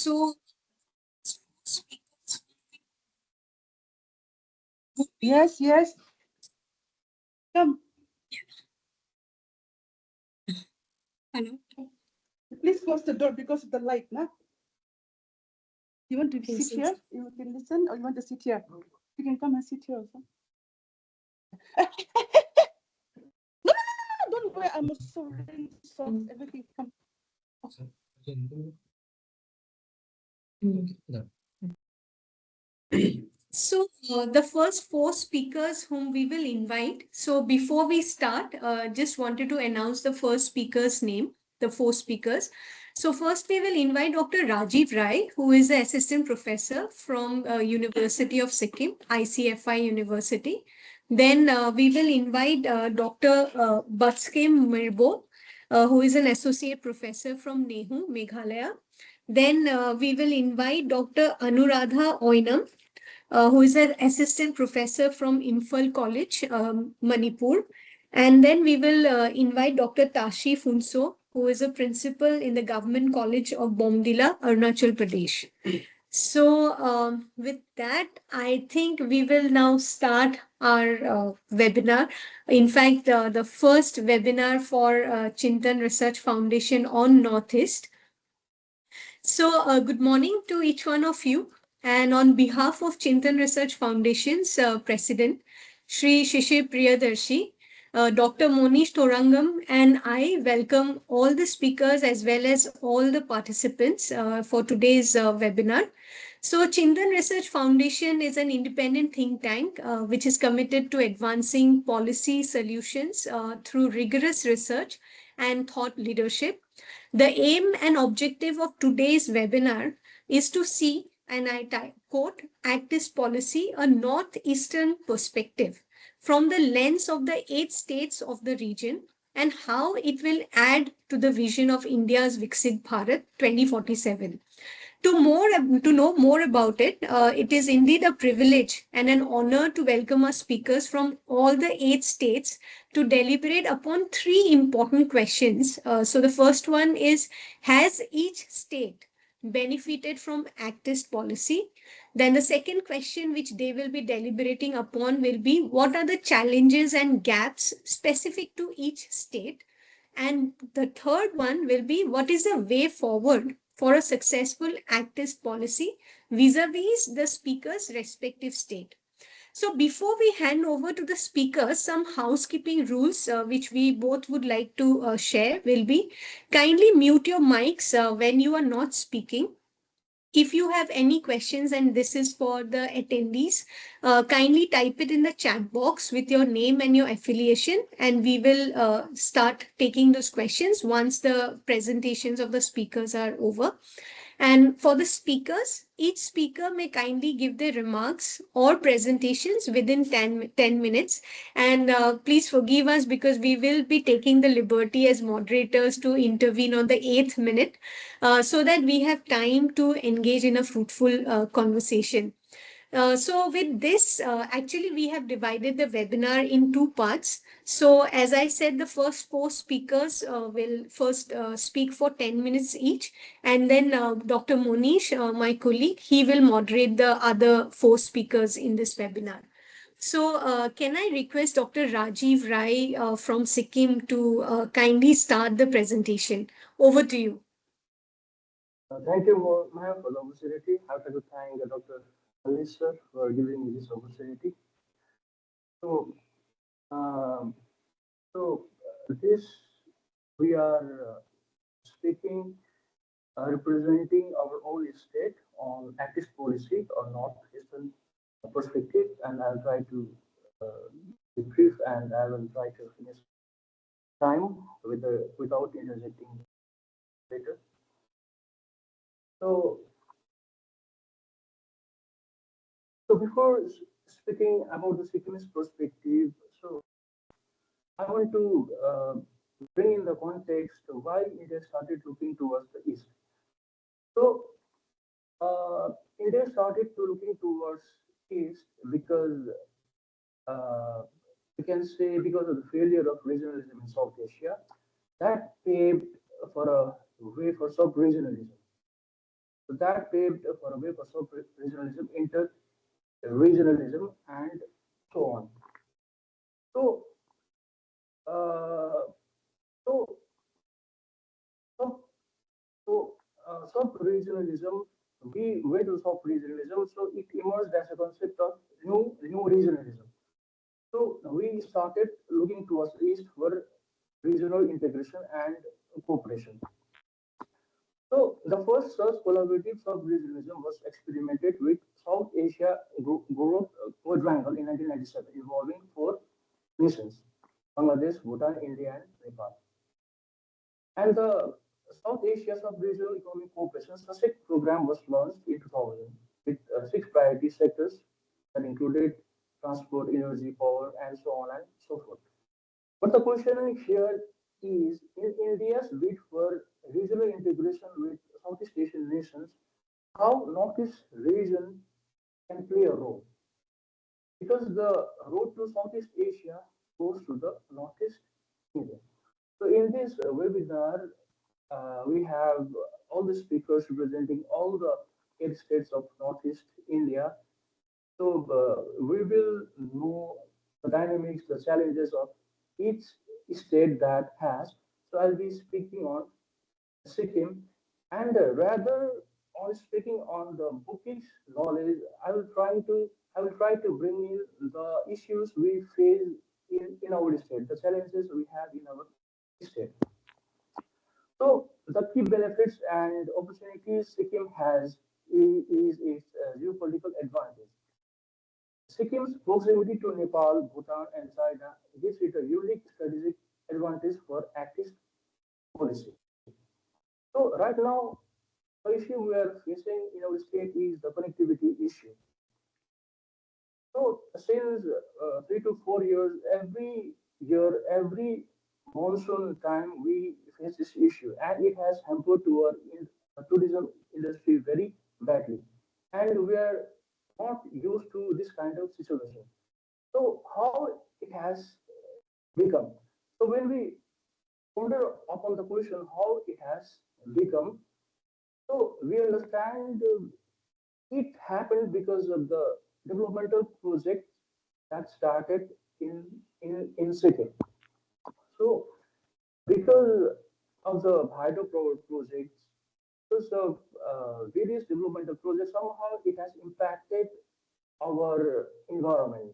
So, Yes, yes. Come. hello. Please close the door because of the light, nah? You want to sit here? You can listen, or you want to sit here? You can come and sit here also. No, don't worry. I'm so really soft. Everything come. So, the first four speakers whom we will invite. So, before we start, just wanted to announce the first speaker's name, the four speakers. So, first we will invite Dr. Rajiv Rai, who is the assistant professor from University of Sikkim, ICFI University. Then we will invite Dr. Batskem Mirbo, who is an associate professor from NEHU, Meghalaya. Then we will invite Dr. Anuradha Oinam, who is an assistant professor from Imphal College, Manipur. And then we will invite Dr. Tashi Funso, who is a principal in the Government College of Bomdila, Arunachal Pradesh. So, with that, I think we will now start our webinar. In fact, the first webinar for Chintan Research Foundation on Northeast. So, good morning to each one of you. And on behalf of Chintan Research Foundation's President, Shri Shishir Priyadarshi, Dr. Monish Torangam, and I welcome all the speakers as well as all the participants for today's webinar. So, Chintan Research Foundation is an independent think tank which is committed to advancing policy solutions through rigorous research and thought leadership. The aim and objective of today's webinar is to see, and I quote, Actist policy, a northeastern perspective from the lens of the 8 states of the region and how it will add to the vision of India's Viksit Bharat 2047. To know more about it, it is indeed a privilege and an honor to welcome our speakers from all the 8 states to deliberate upon three important questions. So the first one is, has each state benefited from Actist policy? Then the second question which they will be deliberating upon will be, what are the challenges and gaps specific to each state? And the third one will be, what is the way forward for a successful Actist policy vis-a-vis the speaker's respective state? So before we hand over to the speakers, some housekeeping rules which we both would like to share will be, kindly mute your mics when you are not speaking. If you have any questions, and this is for the attendees, kindly type it in the chat box with your name and your affiliation, and we will start taking those questions once the presentations of the speakers are over. And for the speakers, each speaker may kindly give their remarks or presentations within 10 minutes. And please forgive us because we will be taking the liberty as moderators to intervene on the 8th minute so that we have time to engage in a fruitful conversation. So with this, actually, we have divided the webinar in two parts. So as I said, the first four speakers will first speak for 10 minutes each. And then Dr. Monish, my colleague, he will moderate the other four speakers in this webinar. So can I request Dr. Rajiv Rai from Sikkim to kindly start the presentation? Over to you. Thank you, Maya, for the opportunity. I would like to thank Dr. Alice sir for giving me this opportunity. So, um, this we are speaking, representing our own state on Actist policy or northeastern perspective, and I'll try to be brief, and I will try to finish time without interjecting later. So, before speaking about the Sikkimese perspective, so I want to bring in the context why India started looking towards the east. So India started to looking towards east because we can say because of the failure of regionalism in South Asia, that paved for a way for sub-regionalism. that paved for a way for sub-regionalism, inter-regionalism, and so on. So, uh, so, so, sub-regionalism, we went to sub-regionalism, so it emerged as a concept of new regionalism. So we started looking towards east for regional integration and cooperation. So the first such collaborative sub-regionalism was experimented with South Asia Growth Quadrangle in 1997, involving four nations: Bangladesh, Bhutan, India, and Nepal. And the South Asia Sub-Regional Economic Cooperation SASEC program was launched in 2000 with six priority sectors that included transport, energy, power, and so on and so forth. But the question here is, in India's bid for regional integration with Southeast Asian nations, how Northeast region can play a role? Because the road to Southeast Asia goes to the Northeast India. So in this webinar, we have all the speakers representing all the eight states of Northeast India. So we will know the dynamics, the challenges of each state that has. So I'll be speaking on Sikkim, and rather on speaking on the bookish knowledge, I will try to bring in the issues we face in our state, the challenges we have in our state. So the key benefits and opportunities Sikkim has is its geopolitical advantage. Sikkim's proximity to Nepal, Bhutan, and China gives it a unique strategic advantage for active policy. So right now, the issue we are facing in our state is the connectivity issue. So since 3 to 4 years, every year, every monsoon time, we face this issue, and it has hampered to our tourism industry very badly. And we are not used to this kind of situation. So how it has become? So when we ponder upon the question how it has become, so we understand it happened because of the developmental projects that started in Sikkim. So because of the hydropower projects, because of various developmental projects, somehow it has impacted our environment,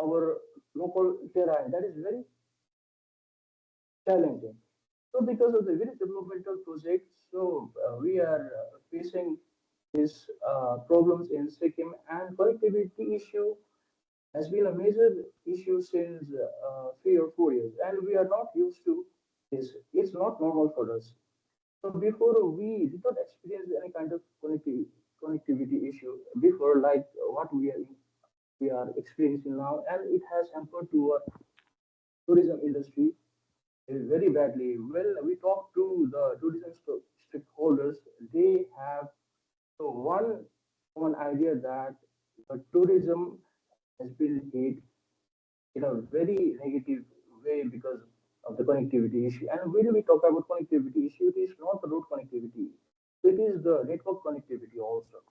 our local terrain. That is very challenging. So because of the various developmental projects, so we are facing these problems in Sikkim, and connectivity issue has been a major issue since 3 or 4 years, and we are not used to this. It's not normal for us. So before we did not experience any kind of connectivity issue before, like what we are experiencing now, and it has hampered to our tourism industry very badly. When we talk to the tourism stakeholders, they have so one common idea that tourism has been hit in a very negative way because of the connectivity issue. And when we talk about connectivity issue, it is not the road connectivity, it is the network connectivity also.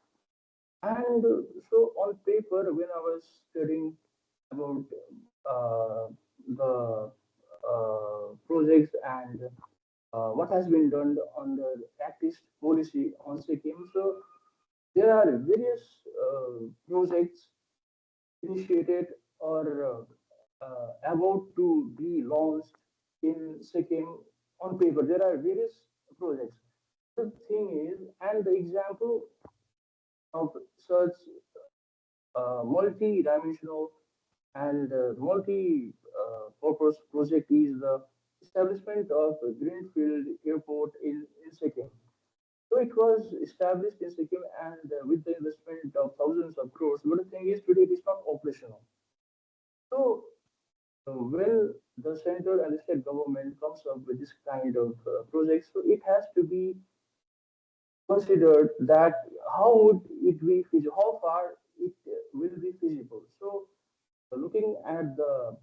And so on paper, when I was studying about uh, the projects and what has been done on the practice policy on Sikkim, so there are various projects initiated or about to be launched in Sikkim on paper. There are various projects. The thing is, and the example of such multi-dimensional and multi-purpose project is the establishment of a greenfield airport in Sikkim. So it was established in Sikkim and with the investment of thousands of crores. But the thing is, today it is not operational. So when the central and the state government comes up with this kind of projects, so it has to be considered that how would it be feasible, how far it will be feasible. So looking at the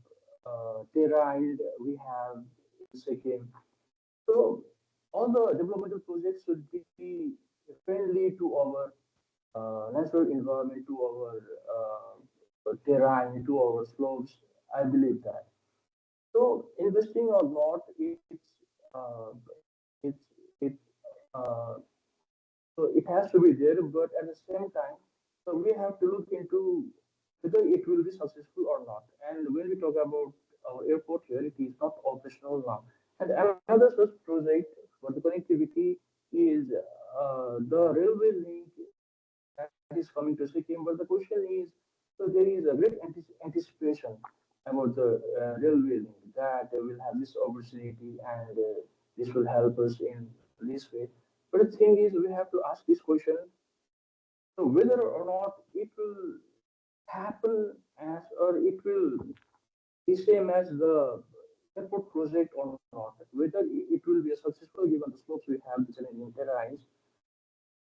terrain we have in Sikkim, so all the developmental projects should be friendly to our natural environment, to our terrain, to our slopes. I believe that. So investing or not, uh, it's it uh, so it has to be there, but at the same time, so we have to look into whether it will be successful or not. And when we talk about our airport here, it is not operational now. And another such project for the connectivity is the railway link that is coming to Sikkim. But the question is, so there is a great anticipation about the railway link that will have this opportunity and this will help us in this way. But the thing is, we have to ask this question: so whether or not it will happen as, or it will be same as the airport project or not, whether it will be a successful given the slopes we have, the challenging terrains.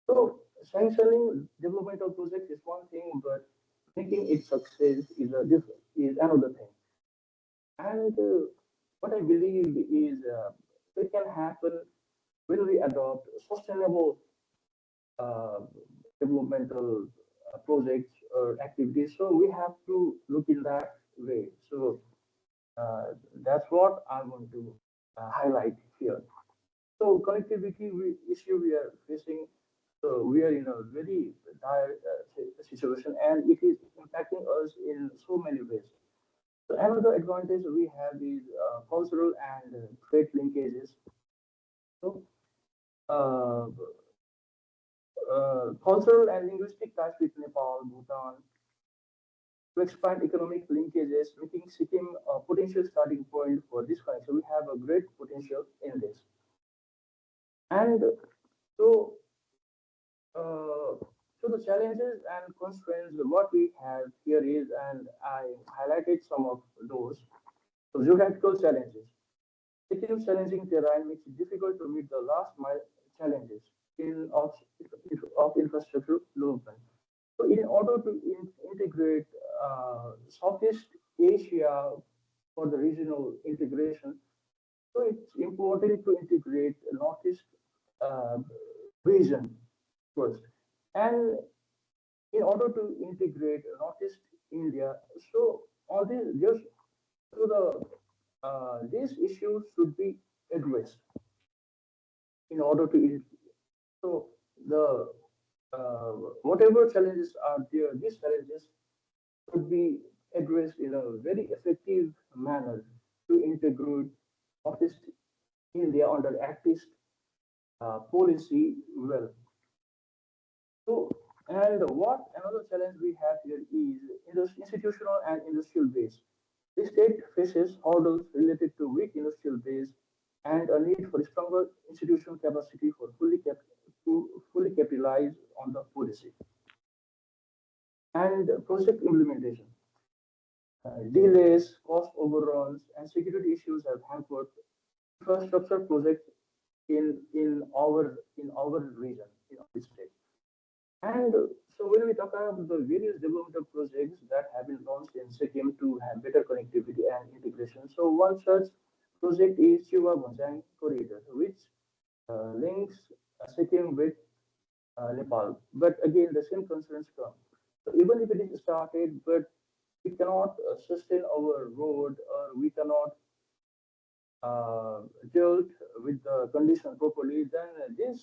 So sanctioning development of projects is one thing, but making it success is another thing. And what I believe is it can happen when we adopt sustainable uh, developmental projects or activities. So we have to look in that way. So that's what I want to highlight here. So connectivity issue we are facing. So we are in a very dire situation, and it is impacting us in so many ways. So another advantage we have is cultural and trade linkages. So uh, cultural and linguistic ties with Nepal, Bhutan, to expand economic linkages, making Sikkim a potential starting point for this connection. We have a great potential in this. And so, uh, so the challenges and constraints, what we have here is, and I highlighted some of those. So geographical challenges. Sikkim's challenging terrain makes it difficult to meet the last mile challenges of infrastructure development. So in order to integrate Southeast Asia for the regional integration, so it's important to integrate Northeast uh, region first. And in order to integrate Northeast India, so all these just so these issues should be addressed in order to so the whatever challenges are there, these challenges could be addressed in a very effective manner to integrate Northeast India under Actist policy well. So, and what another challenge we have here is in the institutional and industrial base. The state faces hurdles related to weak industrial base and a need for stronger institutional capacity for to fully capitalize on the policy. And project implementation. Delays, cost overruns, and security issues have hampered infrastructure projects in our region, in our state. And so when we talk about the various developmental projects that have been launched in Sikkim to have better connectivity and integration, so one such project is Chiwa Bonsang Corridor, which links Sikkim with Nepal. But again, the same concerns come. So even if it is started, but we cannot sustain our road, or we cannot uh, dealt with the condition properly, then this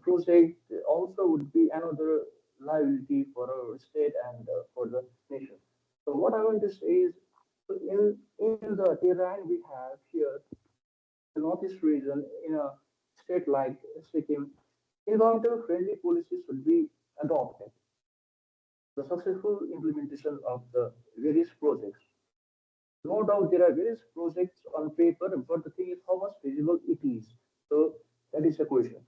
project also would be another liability for our state and for the nation. So what I want to say is, so in the terrain we have here, the northeast region, in a state like Sikkim, environmental friendly policies should be adopted. The successful implementation of the various projects. No doubt there are various projects on paper, but the thing is how much feasible it is. So that is a question.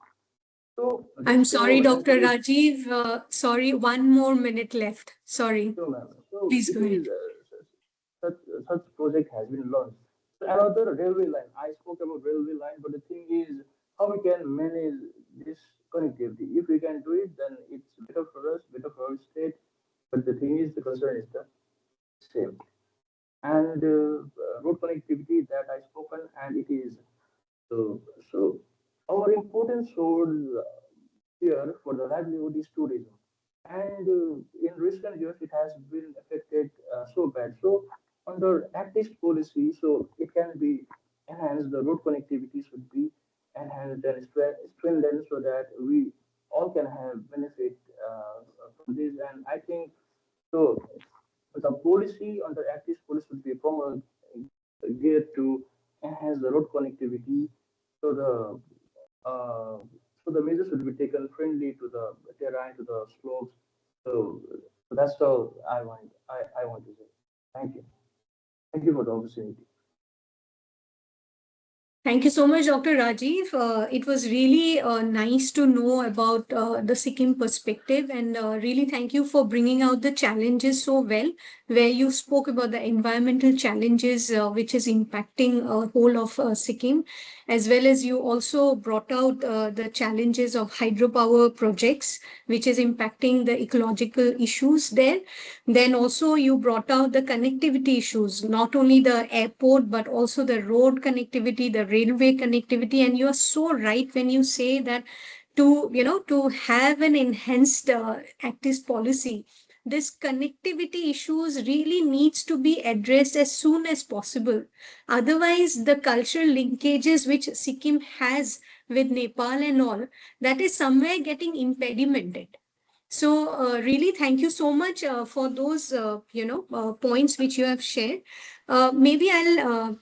So I'm just sorry, to Dr. conclude, Rajiv. Sorry, one more minute left. Sorry. so ma'am, so Please it go ahead. is such project has been launched. So another railway line. I spoke about railway line, but the thing is how we can manage this connectivity. If we can do it, then it's better for us, better for our state. But the thing is, the concern is the same. And road connectivity that I spoken, and it is so our important roads here for the livelihood is tourism. And in recent years, it has been affected so bad. So under active policy, so it can be enhanced, the road connectivity should be enhanced and strengthened so that we all can have benefit from this. And I think so the policy under active policy should be geared to enhance the road connectivity. So uh, the measures should be taken friendly to the terrain, to the slopes. So, so that's all I want to say. Thank you. Thank you for the opportunity. Thank you so much, Dr. Rajiv. It was really nice to know about the Sikkim perspective, and really thank you for bringing out the challenges so well, where you spoke about the environmental challenges which is impacting whole of Sikkim, as well as you also brought out the challenges of hydropower projects, which is impacting the ecological issues there. Then also you brought out the connectivity issues, not only the airport, but also the road connectivity, the railway connectivity. And you are so right when you say that to have an enhanced active policy, this connectivity issues really needs to be addressed as soon as possible. Otherwise, the cultural linkages which Sikkim has with Nepal and all, that is somewhere getting impedimented. So, really, thank you so much for those, points which you have shared. Maybe I'll,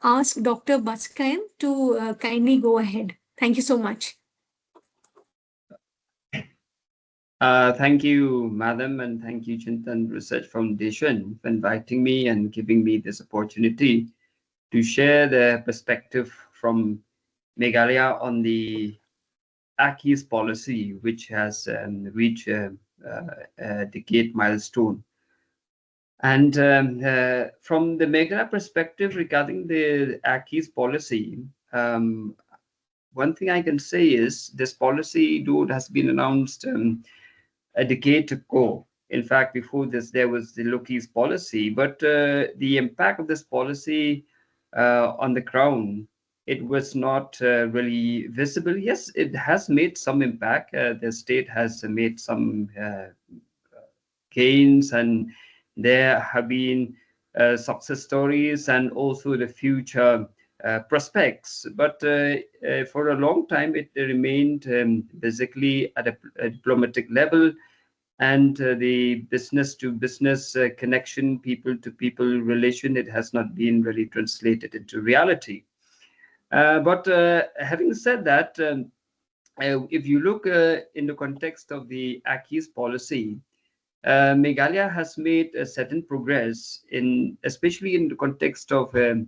ask Dr. Baskayam to kindly go ahead. Thank you so much. Thank you, Madam, and thank you, Chintan Research Foundation, for inviting me and giving me this opportunity to share the perspective from Meghalaya on the ACI's policy, which has reached a decade milestone. And from the Meghalaya perspective regarding the ACI's policy, one thing I can say is this policy, though it has been announced a decade ago. In fact, before this, there was the Loki's policy, but the impact of this policy on the ground, it was not really visible. Yes, it has made some impact. The state has made some gains, and there have been success stories and also the future prospects. But for a long time, it remained basically at a diplomatic level, and the business to business connection, people to people relation, it has not been really translated into reality. But having said that, if you look in the context of the ACI's policy, Meghalaya has made a certain progress in, especially in the context of the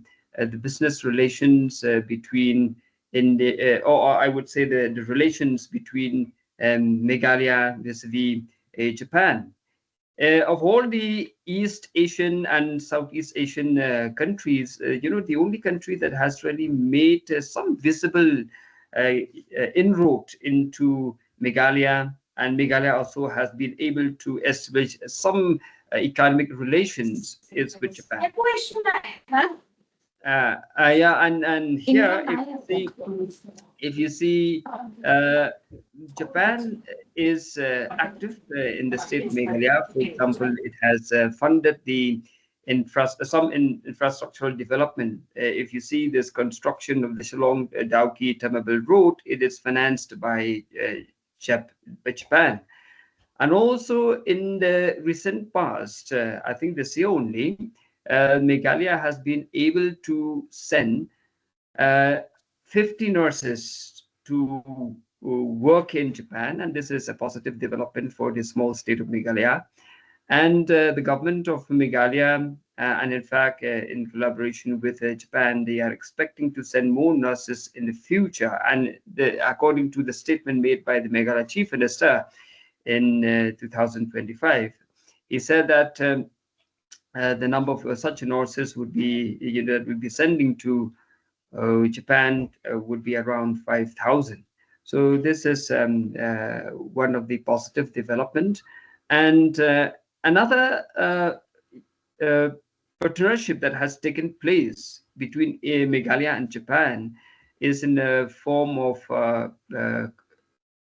business relations between, or I would say the relations between Meghalaya vis-a-vis Japan. Of all the East Asian and Southeast Asian countries, the only country that has really made some visible inroad into Meghalaya, and Meghalaya also has been able to establish some economic relations is with Japan. Yeah, and here if you see, Japan is active in the state of Meghalaya. For example, it has funded the infrastructural development. If you see this construction of the Shillong Dawki Tamabel Road, it is financed by Japan. And also in the recent past, I think this year only, Meghalaya has been able to send 50 nurses to work in Japan, and this is a positive development for the small state of Meghalaya. And the government of Meghalaya, and in fact, in collaboration with Japan, they are expecting to send more nurses in the future. And according to the statement made by the Meghalaya Chief Minister in 2025, he said that the number of such nurses would be, would be sending to Japan would be around 5,000. So this is one of the positive development. And another partnership that has taken place between Meghalaya and Japan is in the form of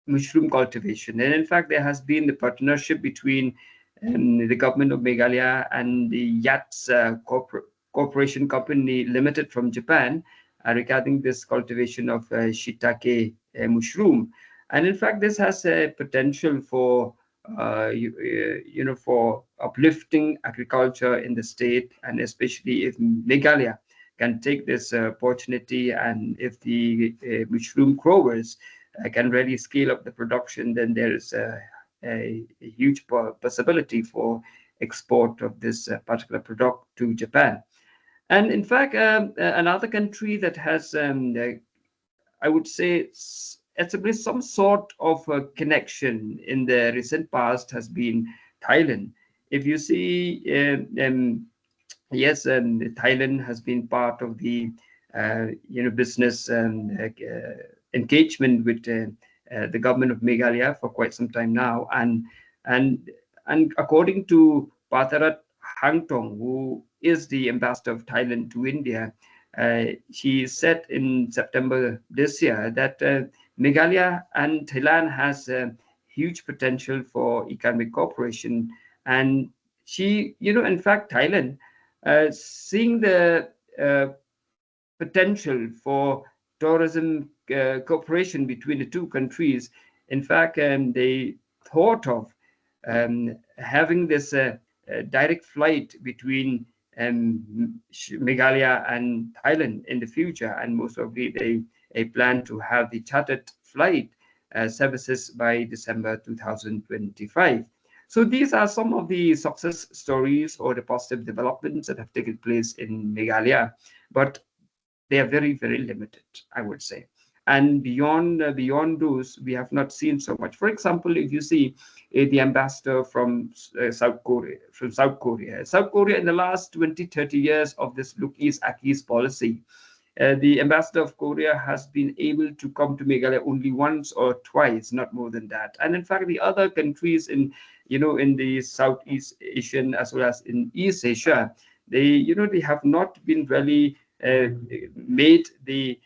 mushroom cultivation. And in fact, there has been the partnership between the government of Meghalaya and the Yats Corporation Company Limited from Japan regarding this cultivation of shiitake mushroom. And in fact, this has a potential for for uplifting agriculture in the state, and especially if Meghalaya can take this opportunity, and if the mushroom growers can really scale up the production, then there is a huge possibility for export of this particular product to Japan. And in fact, another country that has, I would say, established some sort of a connection in the recent past has been Thailand. If you see, yes, Thailand has been part of the business engagement with the government of Meghalaya for quite some time now, and and according to Patharat Hangtong, who is the ambassador of Thailand to India, she said in September this year that Meghalaya and Thailand has huge potential for economic cooperation, and she, in fact, Thailand, seeing the potential for tourism cooperation between the two countries. In fact, they thought of having this direct flight between Meghalaya and Thailand in the future, and most probably they plan to have the chartered flight services by December 2025. So these are some of the success stories or the positive developments that have taken place in Meghalaya, but they are very, very limited, I would say. And beyond those, we have not seen so much. For example, if you see the ambassador from South Korea, South Korea in the last 20, 30 years of this Look East, Act East policy, the ambassador of Korea has been able to come to Meghalaya only once or twice, not more than that. And in fact, the other countries in the Southeast Asian as well as in East Asia, they have not been really made the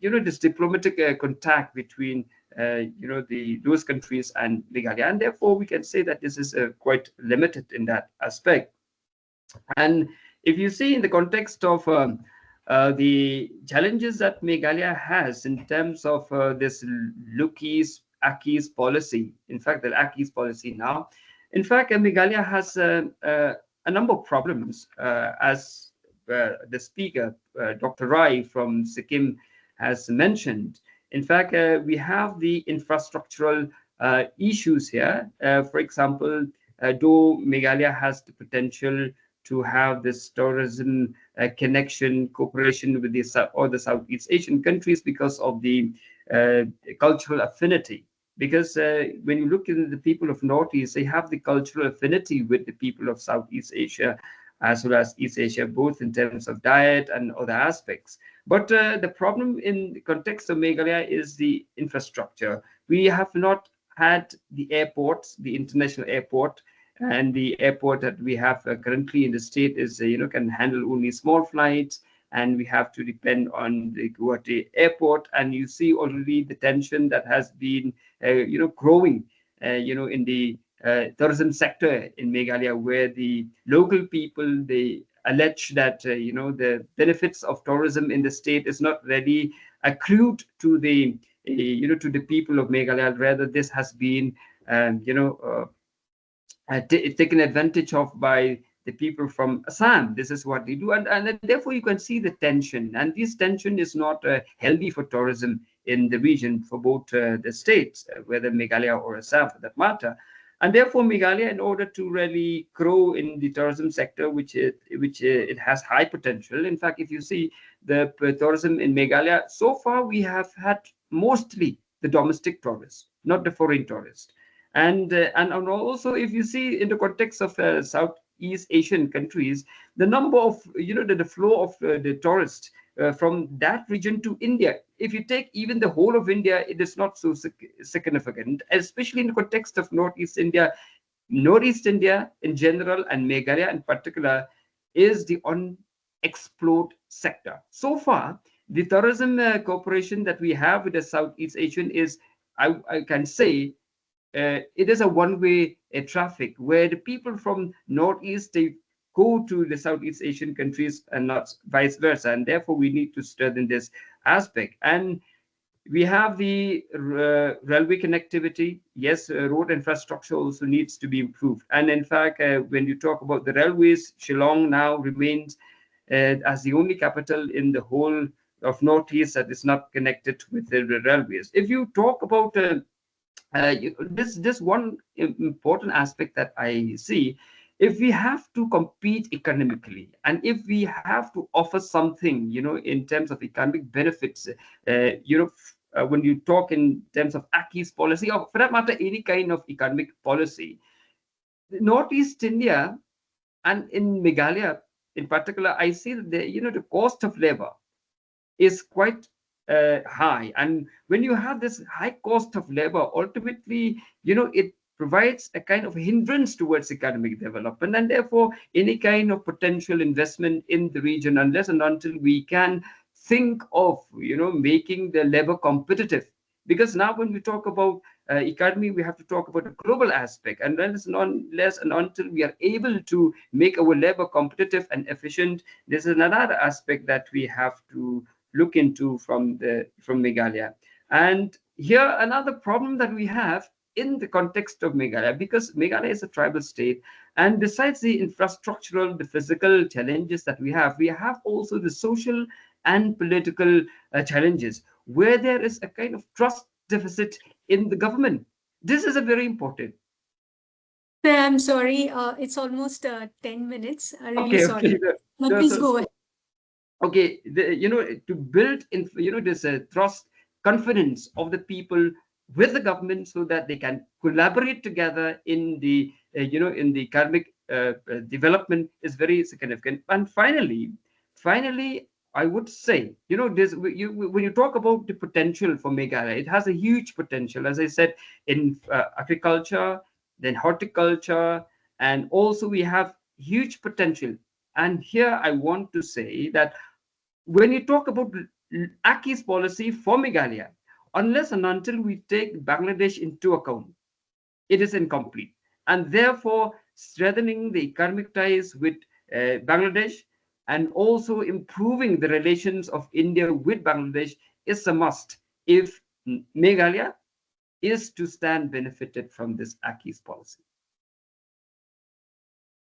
this diplomatic contact between those countries and Meghalaya, and therefore we can say that this is quite limited in that aspect. And if you see in the context of the challenges that Meghalaya has in terms of this Look East, Act East policy, in fact, the Act East policy now, in fact, Meghalaya has a number of problems, as the speaker, Dr. Rai from Sikkim, has mentioned. In fact, we have the infrastructural issues here. For example, though Meghalaya has the potential to have this tourism connection, cooperation with the Southeast Asian countries because of the cultural affinity. Because when you look at the people of Northeast, they have the cultural affinity with the people of Southeast Asia as well as East Asia, both in terms of diet and other aspects. But the problem in the context of Meghalaya is the infrastructure. We have not had the airports, the international airport, and the airport that we have currently in the state is, can handle only small flights, and we have to depend on the Guwahati airport. And you see already the tension that has been, growing, in the tourism sector in Meghalaya, where the local people, they allege that the benefits of tourism in the state is not really accrued to the to the people of Meghalaya. Rather, this has been taken advantage of by the people from Assam. This is what they do, and therefore you can see the tension, and this tension is not healthy for tourism in the region for both the states, whether Meghalaya or Assam for that matter. And therefore, Meghalaya, in order to really grow in the tourism sector, which it has high potential. In fact, if you see the tourism in Meghalaya, so far we have had mostly the domestic tourists, not the foreign tourists. And also, if you see in the context of Southeast Asian countries, the number of the flow of the tourists from that region to India, if you take even the whole of India, it is not so significant, especially in the context of Northeast India. Northeast India in general and Meghalaya in particular is the unexplored sector. So far, the tourism cooperation that we have with the Southeast Asian is I can say it is a one-way traffic where the people from Northeast, they go to the Southeast Asian countries and not vice versa. And therefore, we need to strengthen this aspect. And we have the railway connectivity. Yes, road infrastructure also needs to be improved. And in fact, when you talk about the railways, Shillong now remains as the only capital in the whole of Northeast that is not connected with the railways. If you talk about this one important aspect that I see, if we have to compete economically and if we have to offer something, in terms of economic benefits, when you talk in terms of Aki's policy, or for that matter, any kind of economic policy, Northeast India and in Meghalaya in particular, I see that the cost of labor is quite high. And when you have this high cost of labor, ultimately, it provides a kind of hindrance towards economic development. And therefore, any kind of potential investment in the region, unless and until we can think of, making the labor competitive. Because now when we talk about economy, we have to talk about a global aspect. And unless and until we are able to make our labor competitive and efficient, this is another aspect that we have to look into from Meghalaya. And here another problem that we have in the context of Meghalaya, because Meghalaya is a tribal state, and besides the infrastructural, the physical challenges that we have also the social and political challenges, where there is a kind of trust deficit in the government. This is a very important. I'm sorry, it's almost 10 minutes. I'm really Okay, sorry. okay. But please go ahead. Okay, to build in, this trust, confidence of the people with the government, so that they can collaborate together in the in the economic development, is very significant. And finally, I would say, this, when you talk about the potential for Meghalaya, it has a huge potential, as I said, in agriculture, then horticulture, and also we have huge potential. And here I want to say that when you talk about Aki's policy for Meghalaya, unless and until we take Bangladesh into account, it is incomplete. And therefore, strengthening the economic ties with Bangladesh and also improving the relations of India with Bangladesh is a must if Meghalaya is to stand benefited from this Aki's policy.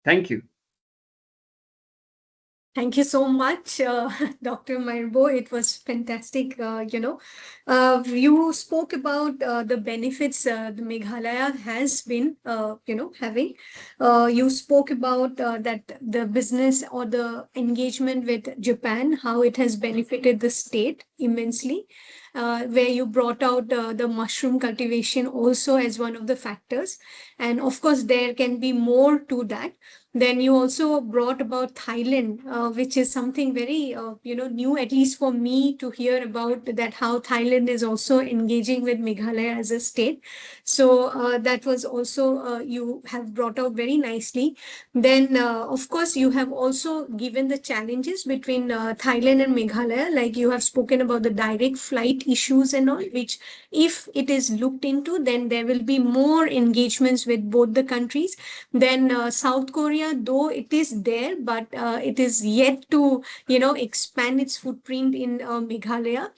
Thank you. Thank you so much, Dr. Marbo. It was fantastic. You spoke about the benefits the Meghalaya has been, having. You spoke about that the business or the engagement with Japan, how it has benefited the state immensely, where you brought out the mushroom cultivation also as one of the factors. And of course, there can be more to that. Then you also brought about Thailand, which is something very, new, at least for me to hear about that, how Thailand is also engaging with Meghalaya as a state. So that was also, you have brought out very nicely. Then, of course, you have also given the challenges between Thailand and Meghalaya, like you have spoken about the direct flight issues and all, which if it is looked into, then there will be more engagements with both the countries. Then South Korea, though it is there, but it is yet to, expand its footprint in Meghalaya.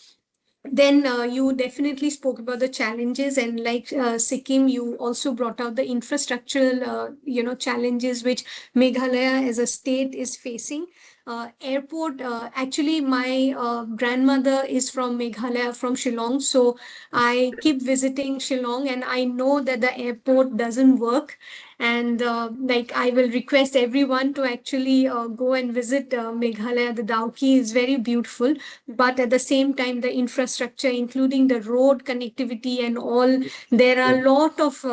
Then you definitely spoke about the challenges, and like Sikkim, you also brought out the infrastructural, challenges which Meghalaya as a state is facing. Airport, actually, my grandmother is from Meghalaya, from Shillong, so I keep visiting Shillong, and I know that the airport doesn't work. And like I will request everyone to actually go and visit Meghalaya. The Dauki is very beautiful, but at the same time, the infrastructure, including the road connectivity and all, there are a lot of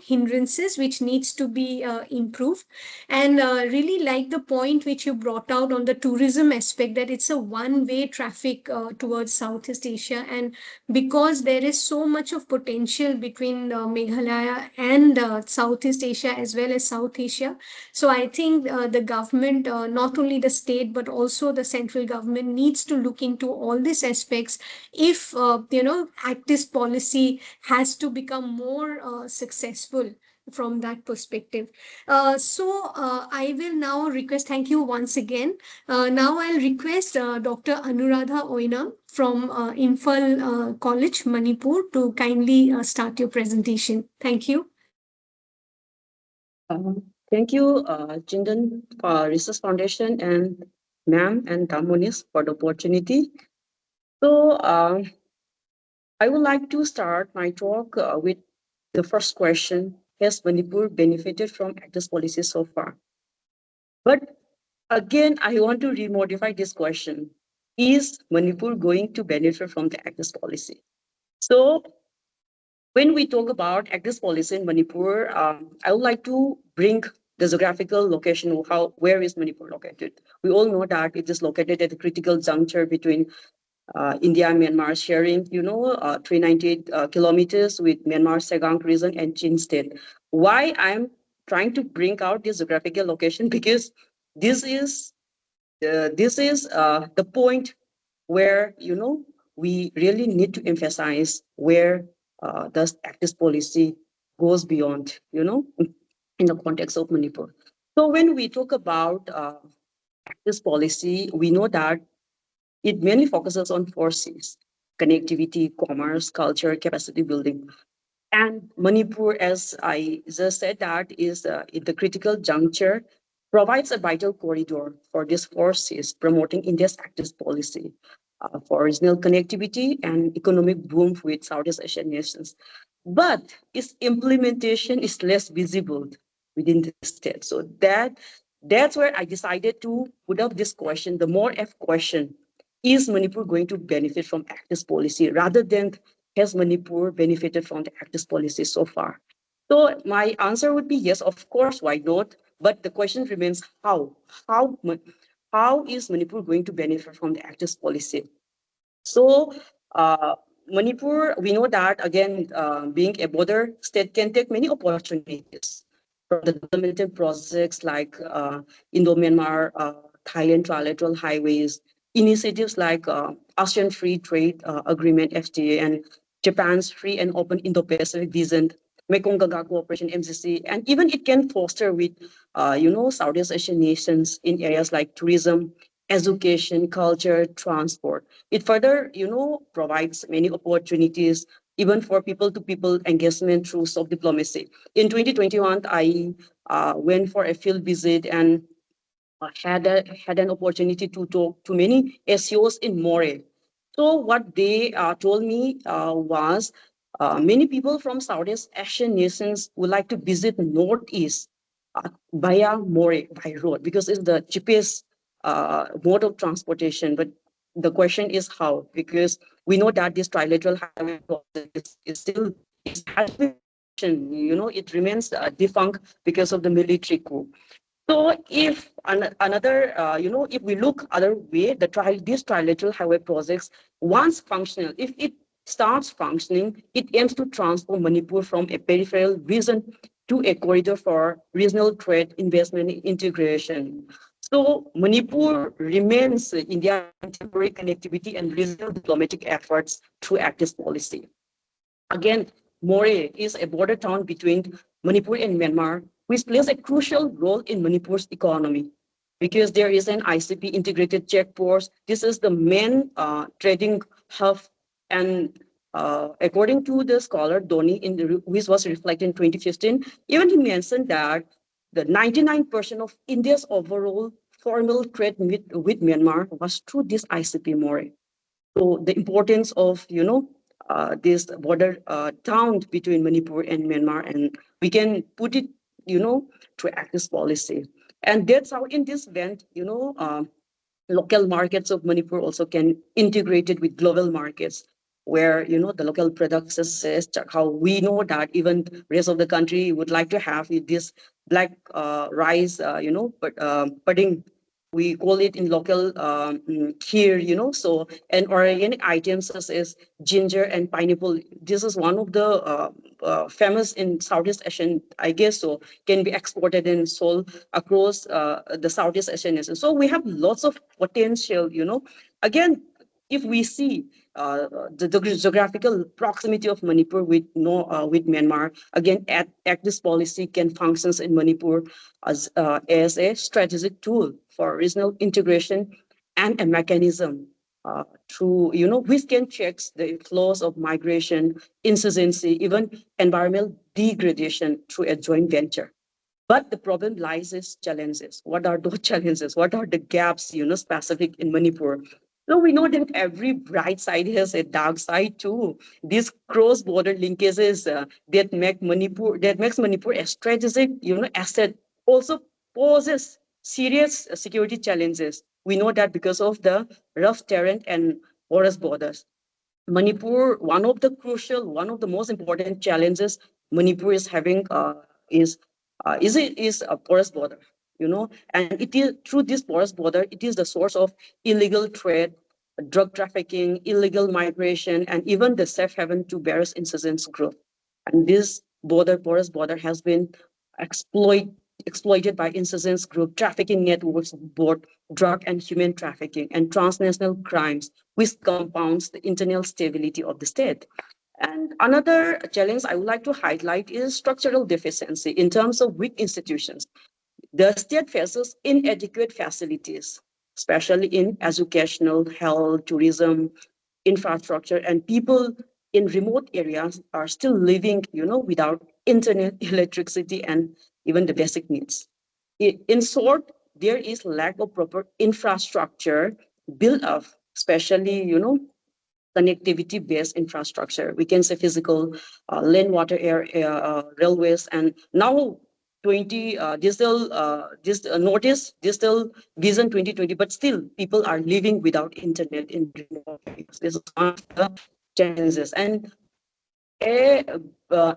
hindrances which needs to be improved. And really like the point which you brought out about on the tourism aspect, that it's a one-way traffic towards Southeast Asia. And because there is so much of potential between Meghalaya and Southeast Asia as well as South Asia, so I think the government, not only the state but also the central government, needs to look into all these aspects if Act East policy has to become more successful from that perspective. I will now request, thank you once again. Now I'll request Dr. Anuradha Oina from Imphal College, Manipur, to kindly start your presentation. Thank you. Thank you, Chintan Research Foundation and ma'am and Damonis for the opportunity. So I would like to start my talk with the first question. Has Manipur benefited from Act's policy so far? But again, I want to remodify this question. Is Manipur going to benefit from the Act's policy? So when we talk about Act's policy in Manipur, I would like to bring the geographical location of where is Manipur located. We all know that it is located at a critical juncture between India and Myanmar, sharing 398 kilometers with Myanmar Segang region and Chin state. Why I'm trying to bring out this geographical location, because this is the point where we really need to emphasize where the Act's policy goes beyond, in the context of Manipur. So when we talk about Act's policy, we know that it mainly focuses on four C's: connectivity, commerce, culture, capacity building. And Manipur, as I just said, that is in the critical juncture, provides a vital corridor for these forces, promoting India's Act's policy for regional connectivity and economic boom with Southeast Asian nations. But its implementation is less visible within the state. So that's where I decided to put up this question, the more F question: is Manipur going to benefit from Act's policy, rather than has Manipur benefited from the Act's policy so far? So my answer would be yes, of course, why not? But the question remains how? How is Manipur going to benefit from the Act's policy? So uh, Manipur, we know that again, being a border state can take many opportunities from the developmental projects like Indo-Myanmar, Thailand trilateral highways, initiatives like ASEAN Free Trade Agreement (FTA) and Japan's Free and Open Indo-Pacific Vision, Mekong Gaga Cooperation (MCC), and even it can foster with Southeast Asian nations in areas like tourism, education, culture, transport. It further, provides many opportunities even for people-to-people engagement through soft diplomacy. In 2021, I went for a field visit and had an opportunity to talk to many SEOs in More. So what they told me was many people from Southeast Asian nations would like to visit Northeast via More by road, because it's the cheapest mode of transportation. But the question is how, because we know that this trilateral highway project is still has been, it remains defunct because of the military coup. So if another, if we look other way, these trilateral highway projects, once functional, if it starts functioning, it aims to transform Manipur from a peripheral region to a corridor for regional trade, investment, and integration. So Manipur remains India's temporary connectivity and regional diplomatic efforts through active policy. Again, More is a border town between Manipur and Myanmar, which plays a crucial role in Manipur's economy because there is an ICP integrated checkpost. This is the main trading hub. And according to the scholar Doni, which was reflected in 2015, even he mentioned that the 99% of India's overall formal trade with Myanmar was through this ICP More. So the importance of, this border town between Manipur and Myanmar, and we can put it, to Act's policy. And that's how in this event, local markets of Manipur also can integrate it with global markets where, the local products says how we know that even rest of the country would like to have this black rice, but pudding we call it in local here, so, and organic items such as ginger and pineapple. This is one of the famous in Southeast Asian, I guess, so can be exported and sold across the Southeast Asian nation. So we have lots of potential, again, if we see the geographical proximity of Manipur with with Myanmar, again, act this policy can functions in Manipur as a strategic tool for regional integration and a mechanism through, which can check the flows of migration, insurgency, even environmental degradation through a joint venture. But the problem lies is challenges. What are those challenges? What are the gaps, specific in Manipur? So we know that every bright side has a dark side too. These cross-border linkages that makes Manipur a strategic, asset also poses serious security challenges. We know that because of the rough terrain and porous borders. Manipur, one of the most important challenges Manipur is having is a porous border, and it is through this porous border, it is the source of illegal trade, drug trafficking, illegal migration, and even the safe haven to various insurgents group. And this porous border has been exploit, exploited by insurgents group, trafficking networks, both drug and human trafficking, and transnational crimes, which compounds the internal stability of the state. And another challenge I would like to highlight is structural deficiency in terms of weak institutions. The state faces inadequate facilities, especially in educational, health, tourism, infrastructure, and people in remote areas are still living, without internet, electricity, and even the basic needs. In short, there is lack of proper infrastructure built up, especially, connectivity based infrastructure. We can say physical, land, water, air, railways, and now 20 notice digital vision 2020, but still people are living without internet in remote areas. This is one of the challenges. And uh,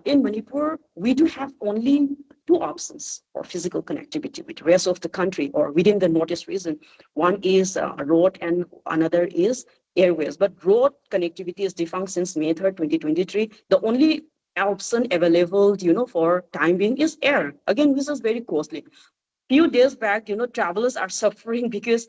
in Manipur, we do have only two options for physical connectivity with the rest of the country or within the Northeast region. One is road and another is airways. But road connectivity is defunct since May 3rd, 2023. The only option available, for time being is air. Again, this is very costly. Few days back, travelers are suffering because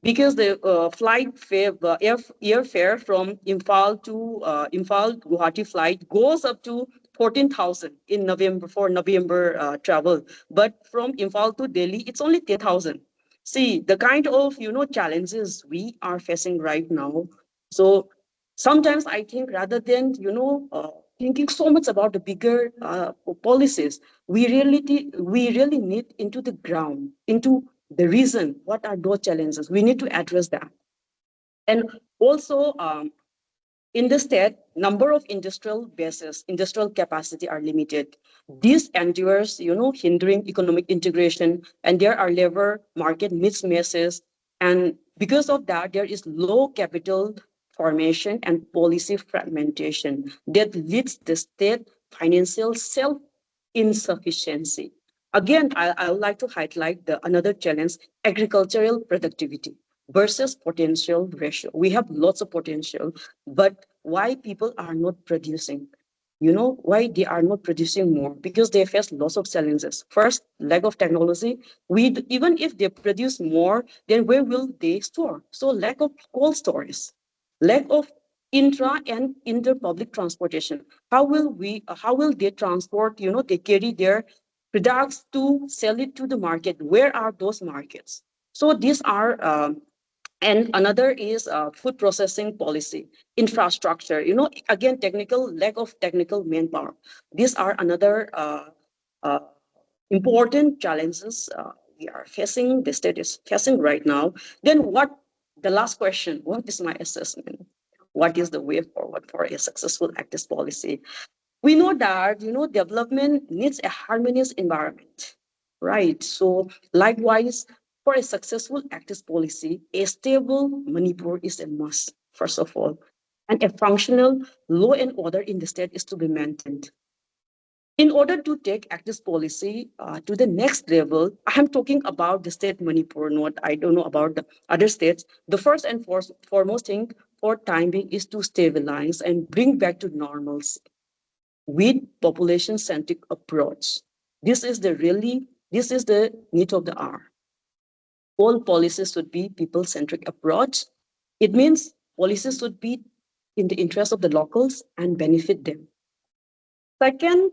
the flight fare, airfare from Imphal to Imphal Guwahati flight goes up to 14,000 in November for November travel, but from Imphal to Delhi it's only 10,000. See the kind of challenges we are facing right now. So sometimes I think rather than thinking so much about the bigger policies, we really need into the ground, into the reason what are those challenges. We need to address that. And also in the state, number of industrial bases, industrial capacity are limited. This endures, hindering economic integration, and there are labor market mismatches. And because of that, there is low capital formation and policy fragmentation that leads the state financial self-insufficiency. Again, I would like to highlight another challenge, agricultural productivity versus potential ratio. We have lots of potential, but why people are not producing? Why they are not producing more? Because they face lots of challenges. First, lack of technology. Even if they produce more, then where will they store? So lack of cold storage, lack of intra and inter public transportation. How will they transport? They carry their products to sell it to the market. Where are those markets? So these are and another is food processing policy, infrastructure. Again, technical lack of technical manpower. These are another uh, important challenges we are facing. The state is facing right now. Then what? The last question: what is my assessment? What is the way forward for a successful active policy? We know that development needs a harmonious environment, right? So likewise, for a successful active policy, a stable Manipur is a must, first of all, and a functional law and order in the state is to be maintained. In order to take active policy to the next level, I'm talking about the state Manipur, not I don't know about the other states. The first and foremost thing for time being is to stabilize and bring back to normalcy with population-centric approach. This is the need of the hour. All policies should be people-centric approach. It means policies should be in the interest of the locals and benefit them. Second,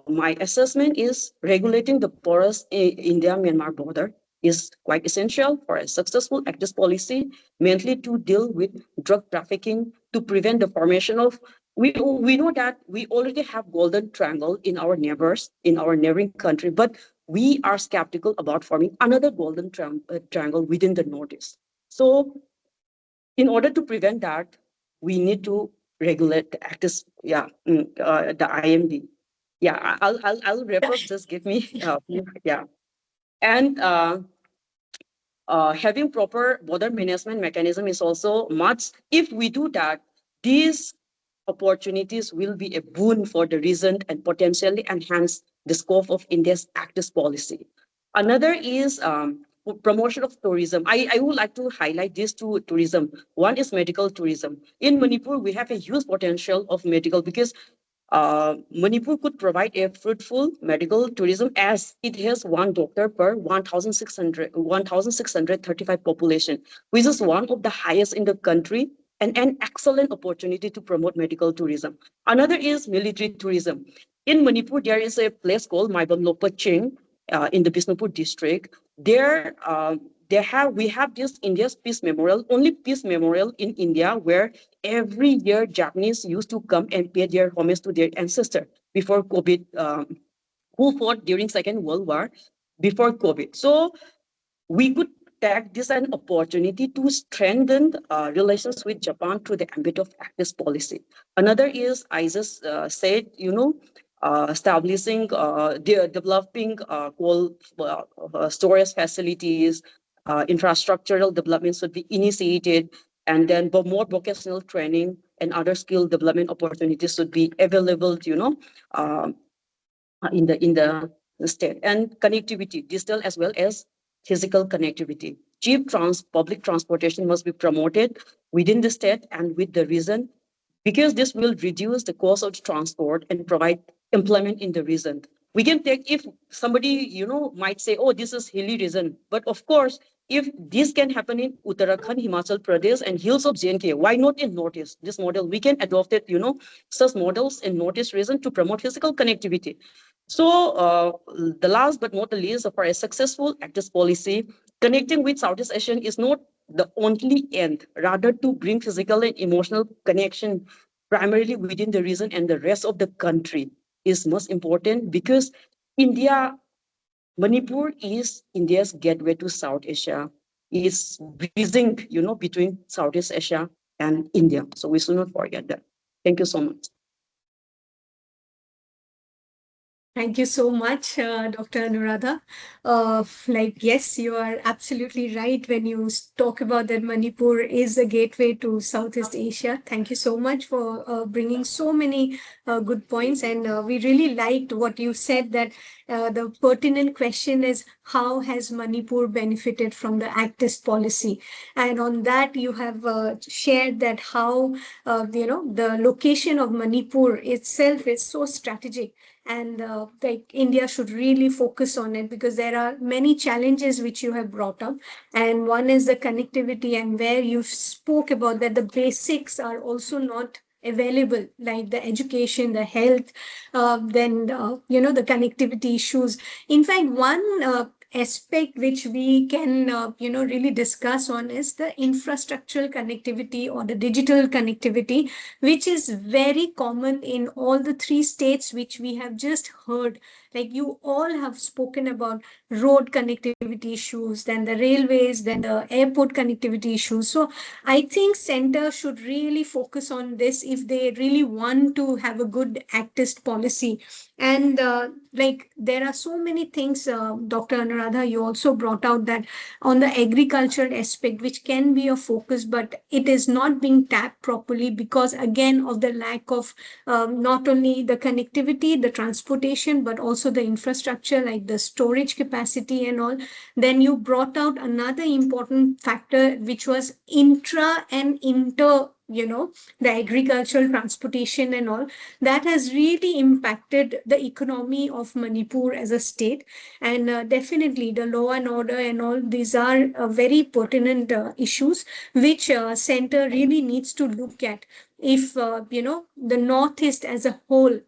my assessment is regulating the porous India-Myanmar border is quite essential for a successful active policy, mainly to deal with drug trafficking, to prevent the formation of. We know that we already have golden triangle in our neighbors, in our neighboring country, but we are skeptical about forming another golden triangle within the Northeast. So in order to prevent that, we need to regulate the active, the IMD. Yeah, I'll wrap up. Just give me, yeah. And having proper border management mechanism is also must. If we do that, these opportunities will be a boon for the region and potentially enhance the scope of India's active policy. Another is promotion of tourism. I would like to highlight these two tourism. One is medical tourism. In Manipur, we have a huge potential of medical because Manipur could provide a fruitful medical tourism as it has one doctor per 1,635 population, which is one of the highest in the country and an excellent opportunity to promote medical tourism. Another is military tourism. In Manipur, there is a place called Maibam Lopaching in the Bisnupur district. There, we have this India's Peace Memorial, only Peace Memorial in India, where every year Japanese used to come and pay their homage to their ancestor before COVID, who fought during Second World War before COVID. So we could take this an opportunity to strengthen relations with Japan through the ambit of active policy. Another is, I just said, establishing, developing coal storage facilities, infrastructural development should be initiated, and then more vocational training and other skill development opportunities should be available, um, in the state. And connectivity, digital as well as physical connectivity. Public transportation must be promoted within the state and with the region, because this will reduce the cost of transport and provide employment in the region. We can take, if somebody, might say, oh, this is hilly region, but of course, if this can happen in Uttarakhand, Himachal Pradesh, and hills of JNK, why not in Northeast? This model, we can adopt it, such models in Northeast region to promote physical connectivity. So the last but not the least, for a successful active policy, connecting with Southeast Asian is not the only end, rather to bring physical and emotional connection primarily within the region and the rest of the country is most important, because India, Manipur is India's gateway to South Asia, is bridging, between Southeast Asia and India. So we should not forget that. Thank you so much. Thank you so much, Dr. Anuradha. Yes, you are absolutely right when you talk about that Manipur is a gateway to Southeast Asia. Thank you so much for bringing so many good points. And we really liked what you said, that the pertinent question is, how has Manipur benefited from the Act East policy? And on that, you have shared that how, the location of Manipur itself is so strategic, and India should really focus on it, because there are many challenges which you have brought up, and one is the connectivity, and where you spoke about that the basics are also not available, like the education, the health, then the connectivity issues. In fact, one aspect which we can really discuss on is the infrastructural connectivity or the digital connectivity, which is very common in all the three states which we have just heard. Like, you all have spoken about road connectivity issues, then the railways, then the airport connectivity issues. So I think center should really focus on this if they really want to have a good actist policy. And like there are so many things, Dr. Anuradha, you also brought out that on the agriculture aspect, which can be a focus, but it is not being tapped properly because, again, of the lack of not only the connectivity, the transportation, but also the infrastructure, like the storage capacity and all. Then you brought out another important factor, which was intra and inter, the agricultural transportation and all that has really impacted the economy of Manipur as a state. And definitely the law and order and all these are very pertinent issues which center really needs to look at. If, the Northeast as a whole,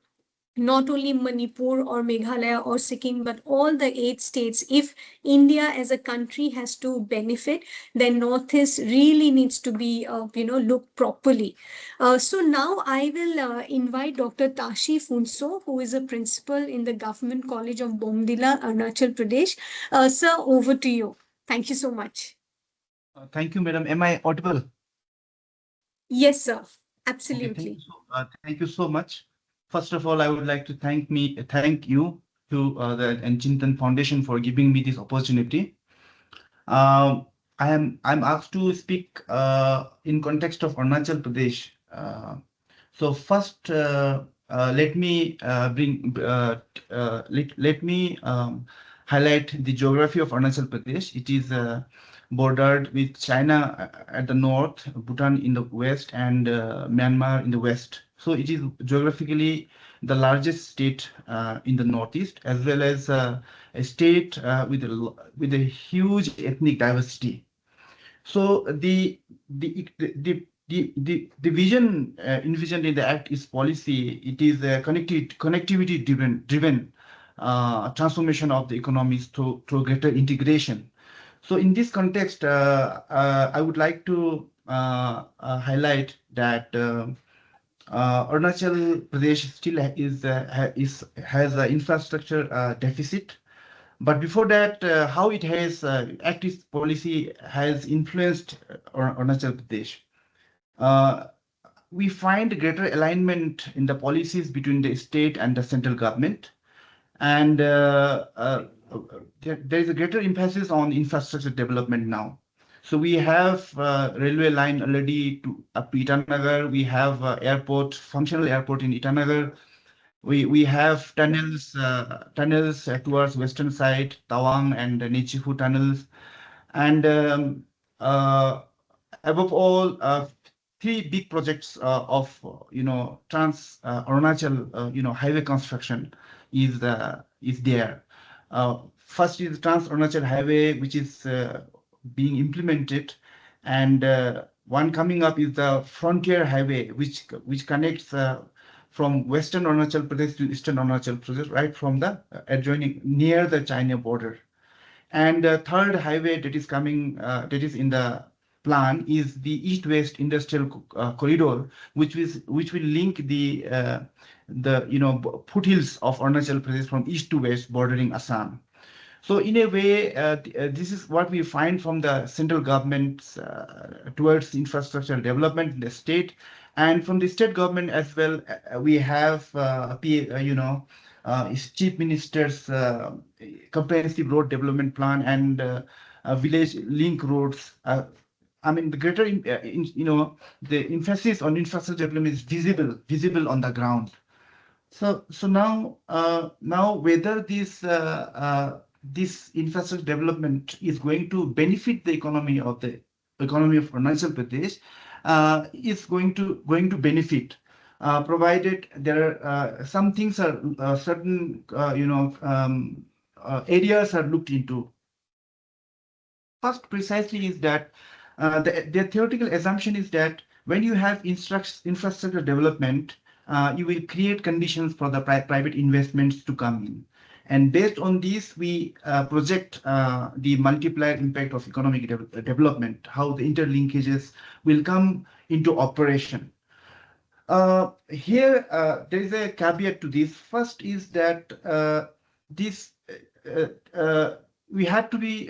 not only Manipur or Meghalaya or Sikkim, but all the 8 states. If India as a country has to benefit, then Northeast really needs to be, looked properly. So now I will invite Dr. Tashi Funso, who is a principal in the Government College of Bomdila, Arunachal Pradesh. Sir, over to you. Thank you so much. Thank you, madam. Am I audible? Yes, sir. Okay, Absolutely. thank you so much. First of all, I would like to thank you to the and Chintan Foundation for giving me this opportunity. I'm asked to speak in context of Arunachal Pradesh. So first, let me let me highlight the geography of Arunachal Pradesh. It is bordered with China at the north, Bhutan in the west, and Myanmar in the west. So it is geographically the largest state in the northeast, as well as a state with a huge ethnic diversity. So the vision envisioned in the act is policy. It is a connectivity driven transformation of the economies through greater integration. So in this context, I would like to highlight that Arunachal Pradesh still has an infrastructure deficit. But before that, how it has active policy has influenced Arunachal Pradesh. Uh, we find greater alignment in the policies between the state and the central government, and there is a greater emphasis on infrastructure development now. So we have railway line already to up to Itanagar. We have functional airport in Itanagar. We have tunnels towards western side, Tawang and Nichifu tunnels, and above all, three big projects of trans Arunachal highway construction is there. First is Trans Arunachal Highway, which is being implemented, and one coming up is the Frontier Highway, which connects from Western Arunachal Pradesh to Eastern Arunachal Pradesh, right from the adjoining near the China border. And the third highway that is coming, that is in the plan, is the East-West Industrial Corridor, which will link the foothills of Arunachal Pradesh from east to west, bordering Assam. So in a way, this is what we find from the central government towards infrastructure development in the state, and from the state government as well. We have chief minister's comprehensive road development plan and village link roads. I mean, the greater, the emphasis on infrastructure development is visible on the ground. So now whether this infrastructure development is going to benefit the economy of Arunachal Pradesh is going to benefit, provided there are some things are certain areas are looked into. First, precisely is that the theoretical assumption is that when you have infrastructure development, you will create conditions for the private investments to come in. And based on this, we project the multiplier impact of economic development, how the interlinkages will come into operation. Here, there is a caveat to this. First is that this we have to be,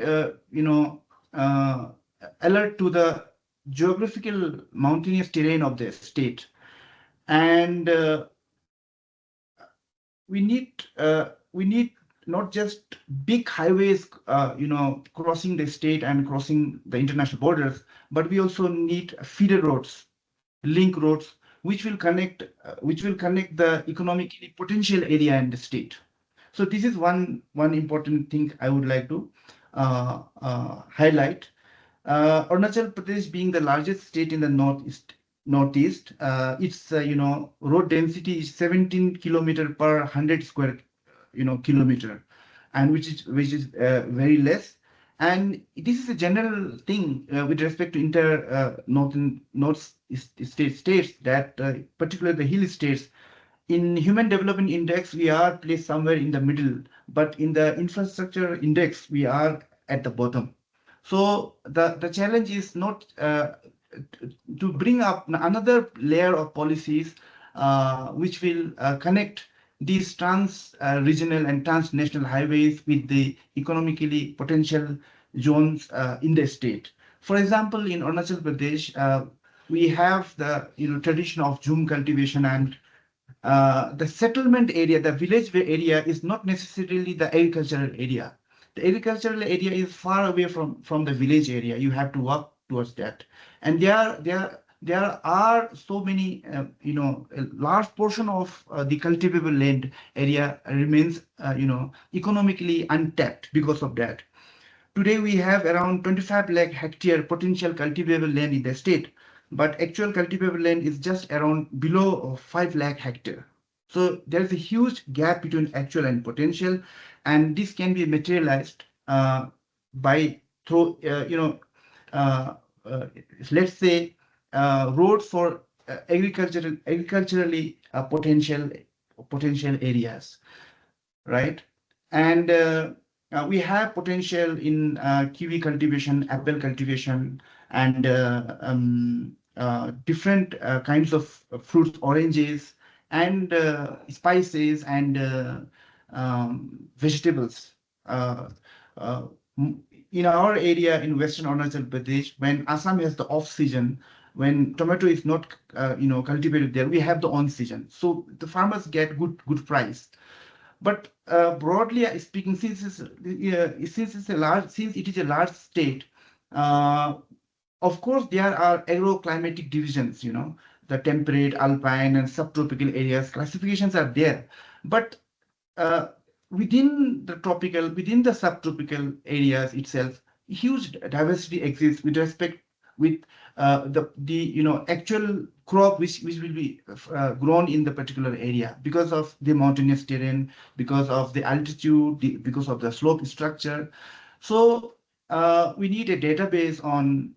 alert to the geographical mountainous terrain of the state. And we need not just big highways, crossing the state and crossing the international borders, but we also need feeder roads, link roads, which will connect the economically potential area in the state. So this is one important thing I would like to highlight. Arunachal Pradesh being the largest state in the northeast, its road density is 17 kilometer per 100 square kilometer, and which is very less. And this is a general thing with respect to north states, that particularly the hill states. In Human Development Index, we are placed somewhere in the middle, but in the infrastructure index, we are at the bottom. So the challenge is not to bring up another layer of policies which will connect these trans-regional and transnational highways with the economically potential zones in the state. For example, in Arunachal Pradesh, we have the tradition of jhum cultivation, and the settlement area, the village area, is not necessarily the agricultural area. The agricultural area is far away from the village area. You have to walk towards that. And there are so many, a large portion of the cultivable land area remains, economically untapped because of that. Today, we have around 25 lakh hectare potential cultivable land in the state, but actual cultivable land is just around below 5 lakh hectare. So there's a huge gap between actual and potential, and this can be materialized by through, uh, uh, let's say, roads for agriculturally potential areas, right? And we have potential in kiwi cultivation, apple cultivation, and different kinds of fruits, oranges, and spices, and vegetables. Uh, uh, in our area in Western Arunachal Pradesh, when Assam has the off season, when tomato is not cultivated there, we have the on season. So the farmers get good price. But broadly speaking, since it is a large state, uh, of course there are agroclimatic divisions. The temperate, alpine, and subtropical areas. Classifications are there, but uh, within the subtropical areas itself, huge diversity exists with respect with the actual crop which will be grown in the particular area, because of the mountainous terrain, because of the altitude, because of the slope structure. So we need a database on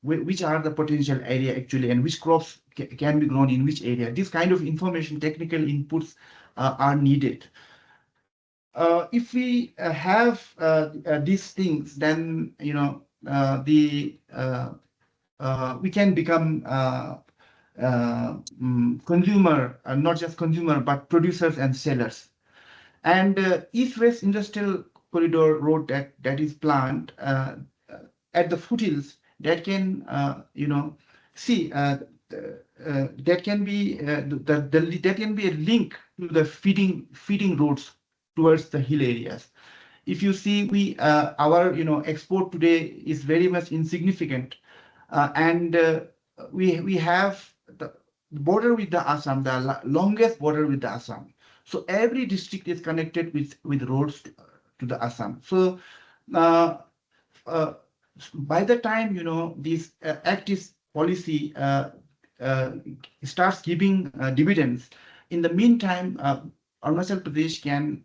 which are the potential area actually, and which crops can be grown in which area. This kind of information, technical inputs are needed. If we have these things, then we can become consumer, not just consumer, but producers and sellers. And East-West Industrial Corridor road that is planned at the foothills, that can see that can be that can be a link to the feeding roads towards the hill areas. If you see, our export today is very much insignificant, and we have the border with the Assam, the longest border with the Assam. So every district is connected with roads to the Assam. So uh, uh, by the time this active policy uh, starts giving dividends, in the meantime, Arunachal Pradesh can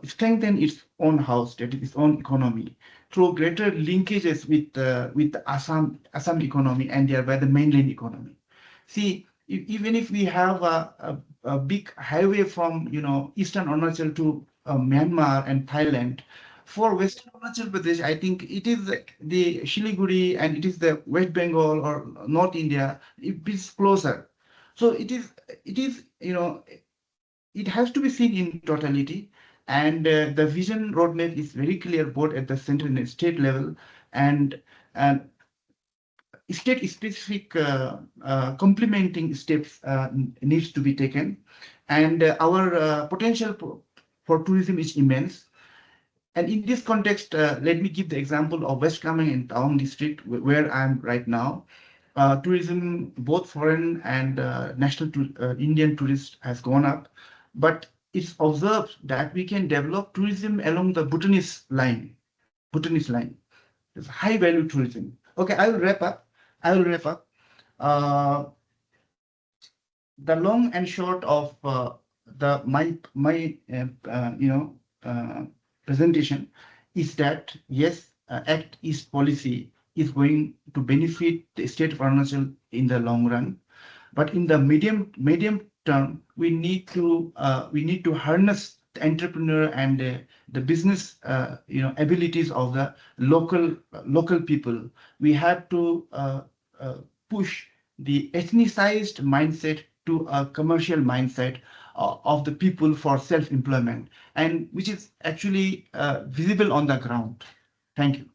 strengthen its own house, that is its own economy, through greater linkages with the Assam economy, and thereby the mainland economy. See, even if we have a big highway from eastern Arunachal to Myanmar and Thailand, for Western Arunachal Pradesh, I think it is the Siliguri, and it is the West Bengal or North India. It is closer, so it has to be seen in totality. And the vision roadmap is very clear, both at the center and state level. And state-specific complementing steps needs to be taken, and our potential for tourism is immense. And in this context, let me give the example of West Kamen in Town district, where I am right now. Tourism, both foreign and national Indian tourists, has gone up, but it's observed that we can develop tourism along the Bhutanese line. It's high value tourism. Okay, I will wrap up. Uh, the long and short of my presentation is that yes, Act East policy is going to benefit the state of Arunachal in the long run, but in the medium term, we need to harness the entrepreneur and the business abilities of the local people. We have to push the ethnicized mindset to a commercial mindset of the people for self-employment, and which is actually visible on the ground. Thank you.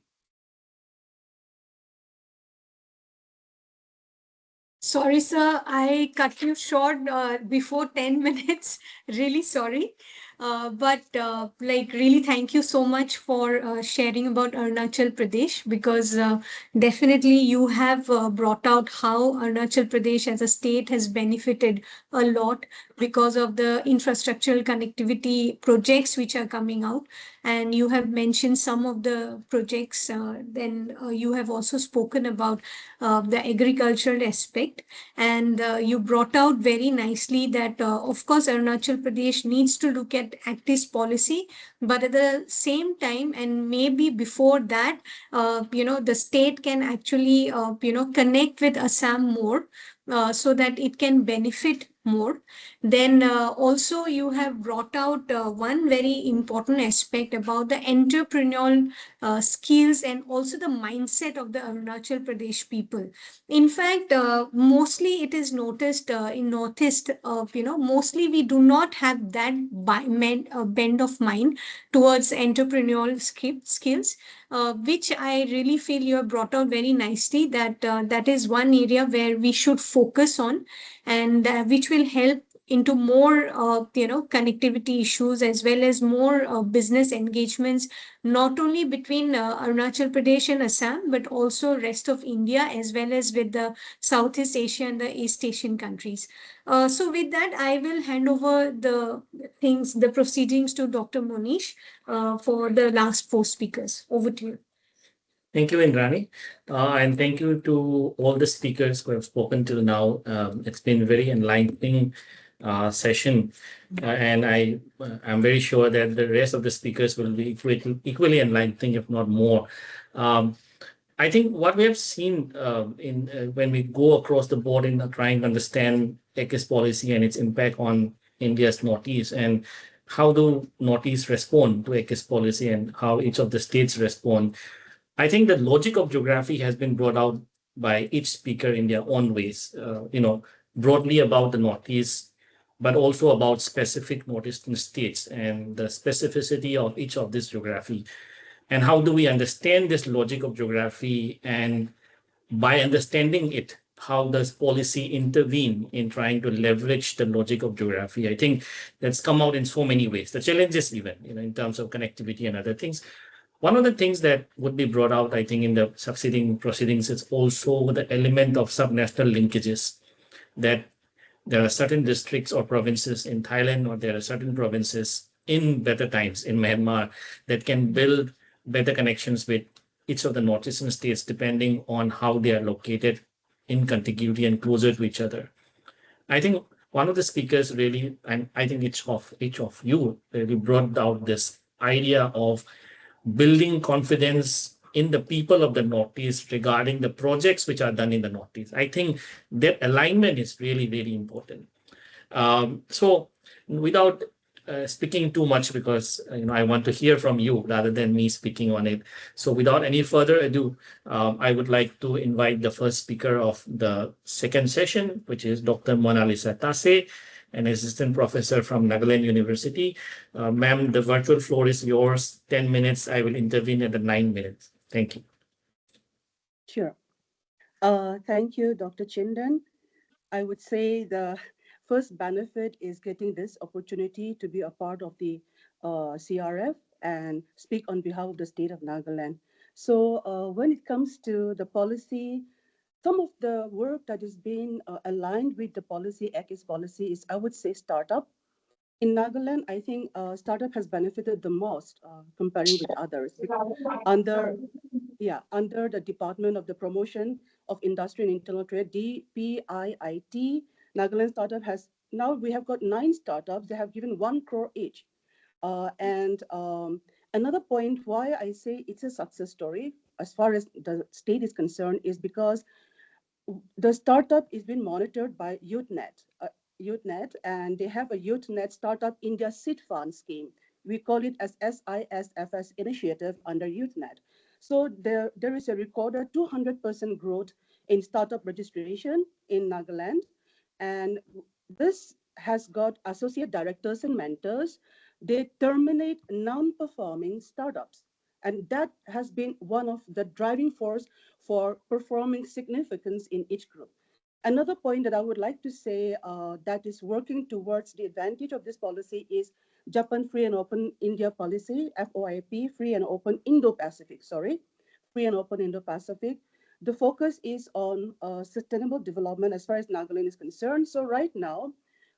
Sorry, sir, I cut you short before 10 minutes. Really sorry. But like really thank you so much for sharing about Arunachal Pradesh, because definitely you have brought out how Arunachal Pradesh as a state has benefited a lot because of the infrastructural connectivity projects which are coming out. And you have mentioned some of the projects. Then you have also spoken about the agricultural aspect, and you brought out very nicely that of course Arunachal Pradesh needs to look at Actist policy, but at the same time, and maybe before that, the state can actually connect with Assam more, so that it can benefit more. Then also you have brought out one very important aspect about the entrepreneurial skills and also the mindset of the Arunachal Pradesh people. In fact, mostly it is noticed in Northeast, mostly we do not have that bend of mind towards entrepreneurial skills, which I really feel you have brought out very nicely, that that is one area where we should focus on, and which will help into more connectivity issues, as well as more business engagements, not only between Arunachal Pradesh and Assam, but also rest of India, as well as with the Southeast Asia and the East Asian countries. So with that, I will hand over the proceedings to Dr. Monish for the last four speakers. Over to you. Thank you, Indrani. And thank you to all the speakers who have spoken till now. It's been a very enlightening session. And I'm very sure that the rest of the speakers will be equally enlightening, if not more. I think what we have seen when we go across the board in trying to understand Actist policy and its impact on India's Northeast, and how do Northeast respond to Actist policy and how each of the states respond, I think the logic of geography has been brought out by each speaker in their own ways, broadly about the Northeast, but also about specific Northeastern states and the specificity of each of this geography. And how do we understand this logic of geography? And by understanding it, how does policy intervene in trying to leverage the logic of geography? I think that's come out in so many ways. The challenges even, in terms of connectivity and other things. One of the things that would be brought out, I think, in the succeeding proceedings is also the element of subnational linkages, that there are certain districts or provinces in Thailand, or there are certain provinces in better times in Myanmar that can build better connections with each of the northeastern states, depending on how they are located in contiguity and closer to each other. I think one of the speakers really, and I think each of you really brought out this idea of building confidence in the people of the Northeast regarding the projects which are done in the Northeast. I think that alignment is really, really important. So without speaking too much, because I want to hear from you rather than me speaking on it. So without any further ado, I would like to invite the first speaker of the second session, which is Dr. Mona Lisa Tase, an assistant professor from Nagaland University. Ma'am, the virtual floor is yours. 10 minutes. I will intervene at the 9 minutes. Thank you. Sure. Thank you, Dr. Chindan. I would say the first benefit is getting this opportunity to be a part of the CRF and speak on behalf of the state of Nagaland. So when it comes to the policy, some of the work that is being aligned with the policy, ACIS policy, is, I would say, startup. In Nagaland, I think startup has benefited the most comparing with others. Under under the Department of the Promotion of Industry and Internal Trade, DPIIT, Nagaland Startup has, now we have got 9 startups. They have given 1 crore each. And another point why I say it's a success story as far as the state is concerned is because the startup is being monitored by YouthNet, and they have a YouthNet Startup India Seed Fund scheme. We call it as SISFS initiative under YouthNet. So there is a recorded 200% growth in startup registration in Nagaland. And this has got associate directors and mentors. They terminate non-performing startups. And that has been one of the driving force for performing significance in each group. Another point that I would like to say that is working towards the advantage of this policy is Japan Free and Open India Policy, FOIP, Free and Open Indo-Pacific, sorry, Free and Open Indo-Pacific. The focus is on sustainable development as far as Nagaland is concerned. So right now,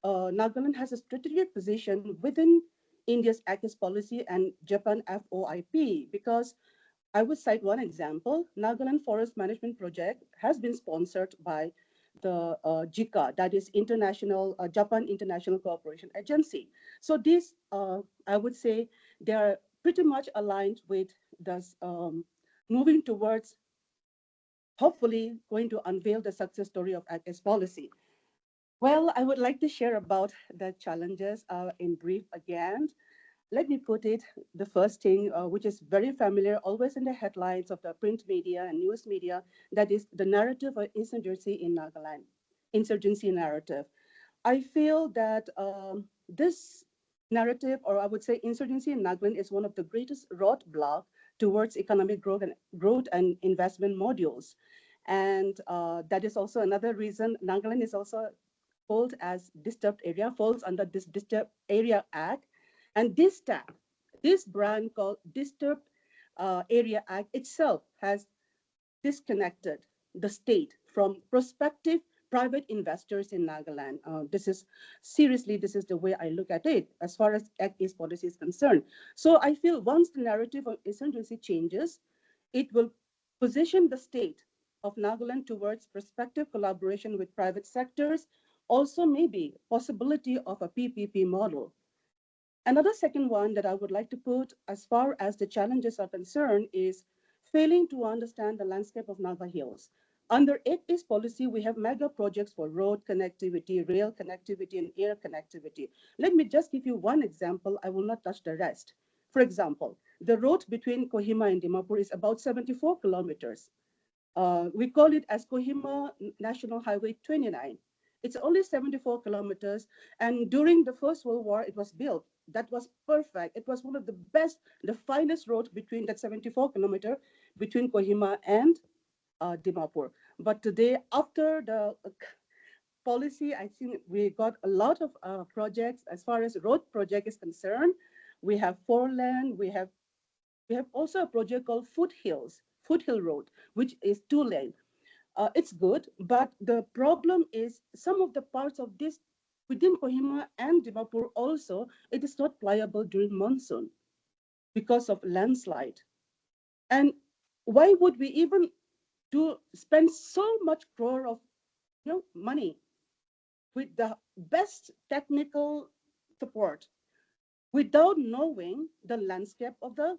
Nagaland has a strategic position within India's ACIS policy and Japan FOIP because I would cite one example. Nagaland Forest Management Project has been sponsored by the JICA, that is International Japan International Cooperation Agency. So these, I would say, they are pretty much aligned with this moving towards hopefully going to unveil the success story of ACIS policy. Well, I would like to share about the challenges in brief again. Let me put it, the first thing, which is very familiar, always in the headlines of the print media and news media, that is the narrative of insurgency in Nagaland, insurgency narrative. I feel that this narrative, or I would say insurgency in Nagaland, is one of the greatest roadblock towards economic growth and investment modules. And that is also another reason Nagaland is also called as disturbed area, falls under this Disturbed Area Act. And this tag, this brand called Disturbed Area Act itself has disconnected the state from prospective private investors in Nagaland. This is the way I look at it as far as Act East policy is concerned. So I feel once the narrative of insurgency changes, it will position the state of Nagaland towards prospective collaboration with private sectors, also maybe possibility of a PPP model. Another second one that I would like to put as far as the challenges are concerned is failing to understand the landscape of Naga Hills. Under 8 policy, we have mega projects for road connectivity, rail connectivity, and air connectivity. Let me just give you one example. I will not touch the rest. For example, the road between Kohima and Dimapur is about 74 kilometers. We call it as Kohima National Highway 29. It's only 74 kilometers. And during the First World War, it was built. That was perfect. It was one of the best, the finest roads between that 74 kilometer between Kohima and Dimapur. But today, after the policy, I think we got a lot of projects as far as road project is concerned. We have 4-lane, we have also a project called Foothill Road, which is 2-lane. It's good, but the problem is some of the parts of this within Kohima and Dimapur also, it is not pliable during monsoon because of landslide. And why would we even spend so much crore of money with the best technical support without knowing the landscape of the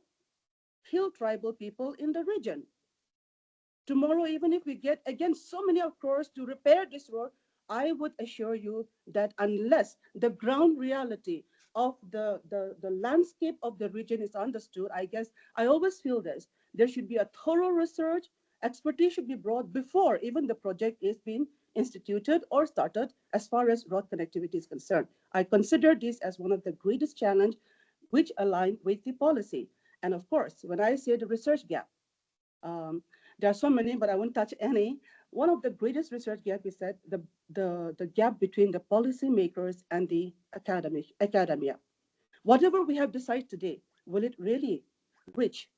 hill tribal people in the region? Tomorrow, even if we get again so many of crores to repair this road, I would assure you that unless the ground reality of the landscape of the region is understood, I guess I always feel this. There should be a thorough research, expertise should be brought before even the project is being instituted or started as far as road connectivity is concerned. I consider this as one of the greatest challenge which align with the policy. And of course, when I say the research gap, there are so many, but I won't touch any. one of the greatest research gap is that the gap between the policymakers and the academia. Whatever we have decided today, will it really reach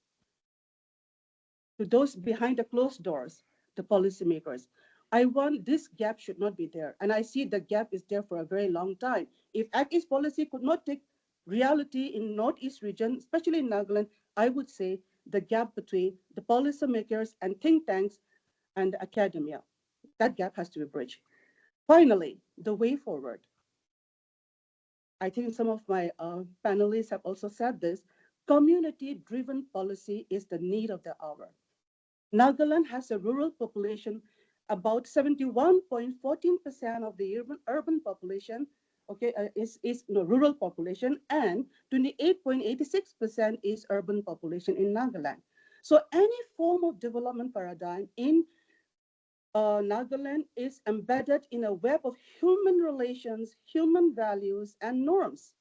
to those behind the closed doors, the policymakers? I want this gap should not be there. And I see the gap is there for a very long time. If Act East policy could not take reality in Northeast region, especially in Nagaland, I would say the gap between the policymakers and think tanks and the academia, that gap has to be bridged. Finally, the way forward. I think some of my panelists have also said this. Community-driven policy is the need of the hour. Nagaland has a rural population, about 71.14% of the urban population, okay, is rural population, and 28.86% is urban population in Nagaland. So any form of development paradigm in Nagaland is embedded in a web of human relations, human values, and norms.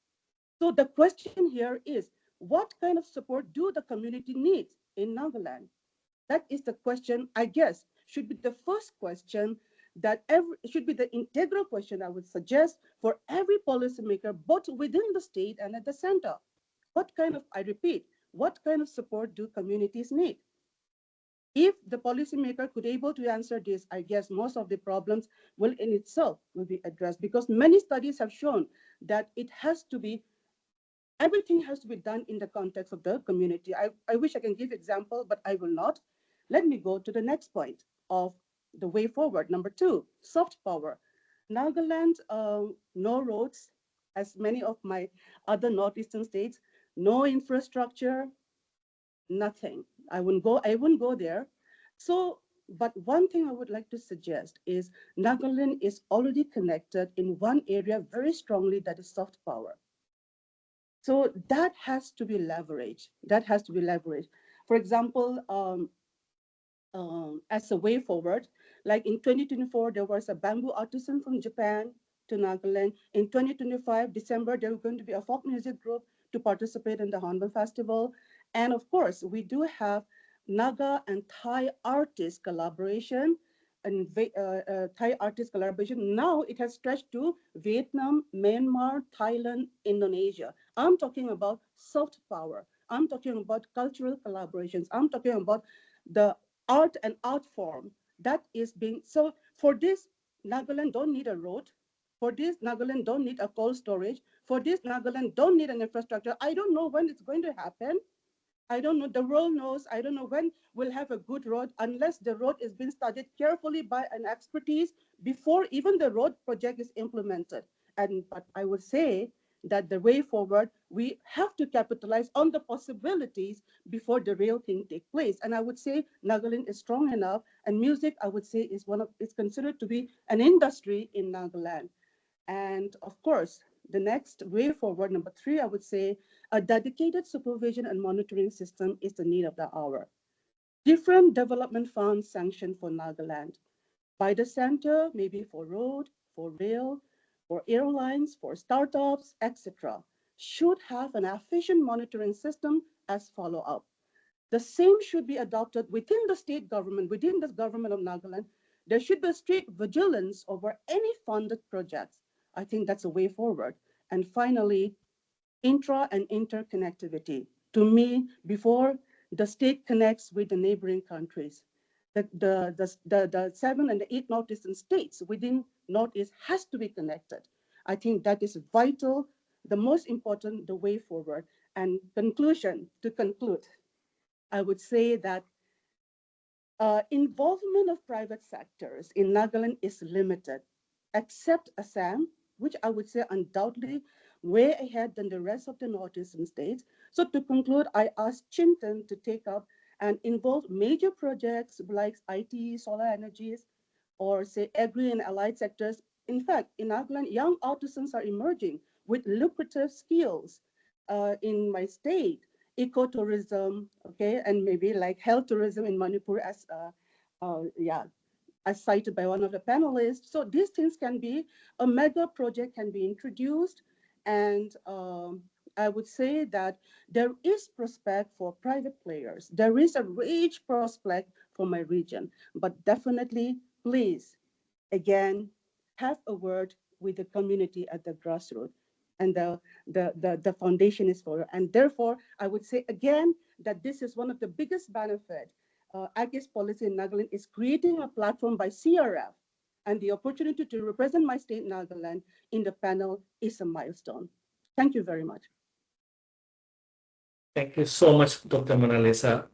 So the question here is, what kind of support do the community need in Nagaland? That is the question, I guess, should be the first question that should be the integral question I would suggest for every policymaker, both within the state and at the center. What kind of, I repeat, what kind of support do communities need? If the policymaker could able to answer this, I guess most of the problems will in itself will be addressed, because many studies have shown that it has to be, everything has to be done in the context of the community. I wish I can give example, but I will not. Let me go to the next point of the way forward. Number 2, soft power. Nagaland, no roads, as many of my other northeastern states, no infrastructure, nothing. I wouldn't go there. So, but one thing I would like to suggest is Nagaland is already connected in one area very strongly, that is soft power. So that has to be leveraged. That has to be leveraged. For example, as a way forward, like in 2024, there was a bamboo artisan from Japan to Nagaland. In 2025, December, there was going to be a folk music group to participate in the Hornbill Festival. And of course, we do have Naga and Thai artist collaboration and Thai artist collaboration. Now it has stretched to Vietnam, Myanmar, Thailand, Indonesia. I'm talking about soft power. I'm talking about cultural collaborations. I'm talking about the art and art form that is being, so for this, Nagaland don't need a road. For this, Nagaland don't need a cold storage. For this, Nagaland don't need an infrastructure. I don't know when it's going to happen. I don't know, the world knows, I don't know when we'll have a good road, unless the road is being studied carefully by an expertise before even the road project is implemented. But I would say that the way forward, we have to capitalize on the possibilities before the real thing takes place. And I would say Nagaland is strong enough, and music, I would say, is considered to be an industry in Nagaland. And of course, the next way forward, number 3, I would say a dedicated supervision and monitoring system is the need of the hour. Different development funds sanctioned for Nagaland by the center, maybe for road, for rail, for airlines, for startups, etc., should have an efficient monitoring system as follow-up. The same should be adopted within the state government, within the government of Nagaland. There should be a strict vigilance over any funded projects. I think that's a way forward. And finally, intra and interconnectivity. To me, before the state connects with the neighboring countries, the 7 and the 8 northeastern states within Northeast has to be connected. I think that is vital, the most important, the way forward. And to conclude, I would say that involvement of private sectors in Nagaland is limited, except Assam, which I would say undoubtedly way ahead than the rest of the northeastern states. So to conclude, I asked Chintan to take up and involve major projects like IT, solar energies, or say agri and allied sectors. In fact, in Nagaland, young artisans are emerging with lucrative skills. In my state, ecotourism, okay, and maybe like health tourism in Manipur, as cited by one of the panelists. So these things can be, a mega project can be introduced, and I would say that there is prospect for private players. There is a rich prospect for my region, but definitely please, again, have a word with the community at the grassroots. And the foundation is for, and therefore, I would say again that this is one of the biggest benefit. Agis Policy in Nagaland is creating a platform by CRF, and the opportunity to represent my state, Nagaland, in the panel is a milestone. Thank you very much. Thank you so much, Dr. Mona Lisa.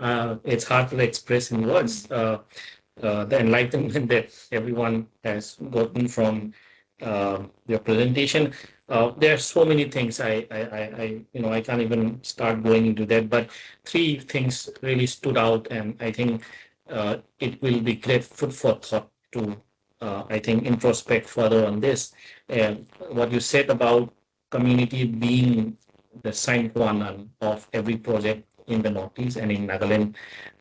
It's hard to express in words the enlightenment that everyone has gotten from your presentation. There are so many things I can't even start going into that, but three things really stood out, and I think it will be great food for thought to I think introspect further on this. And what you said about community being the sine qua non of every project in the Northeast and in Nagaland,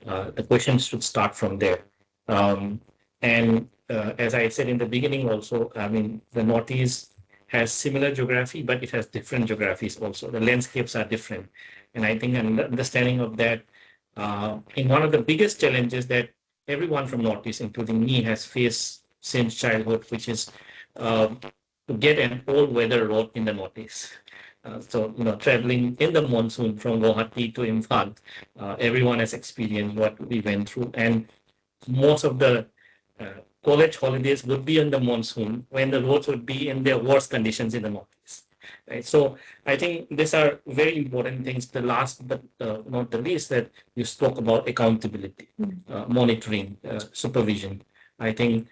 the questions should start from there. And as I said in the beginning also, I mean, the Northeast has similar geography, but it has different geographies also. The landscapes are different. And I think an understanding of that in one of the biggest challenges that everyone from Northeast, including me, has faced since childhood, which is to get an all-weather road in the Northeast. So, traveling in the monsoon from Guwahati to Imphal, everyone has experienced what we went through. And most of the college holidays would be in the monsoon when the roads would be in their worst conditions in the Northeast. Right? So I think these are very important things. The last but not the least, that you spoke about accountability, monitoring, supervision. I think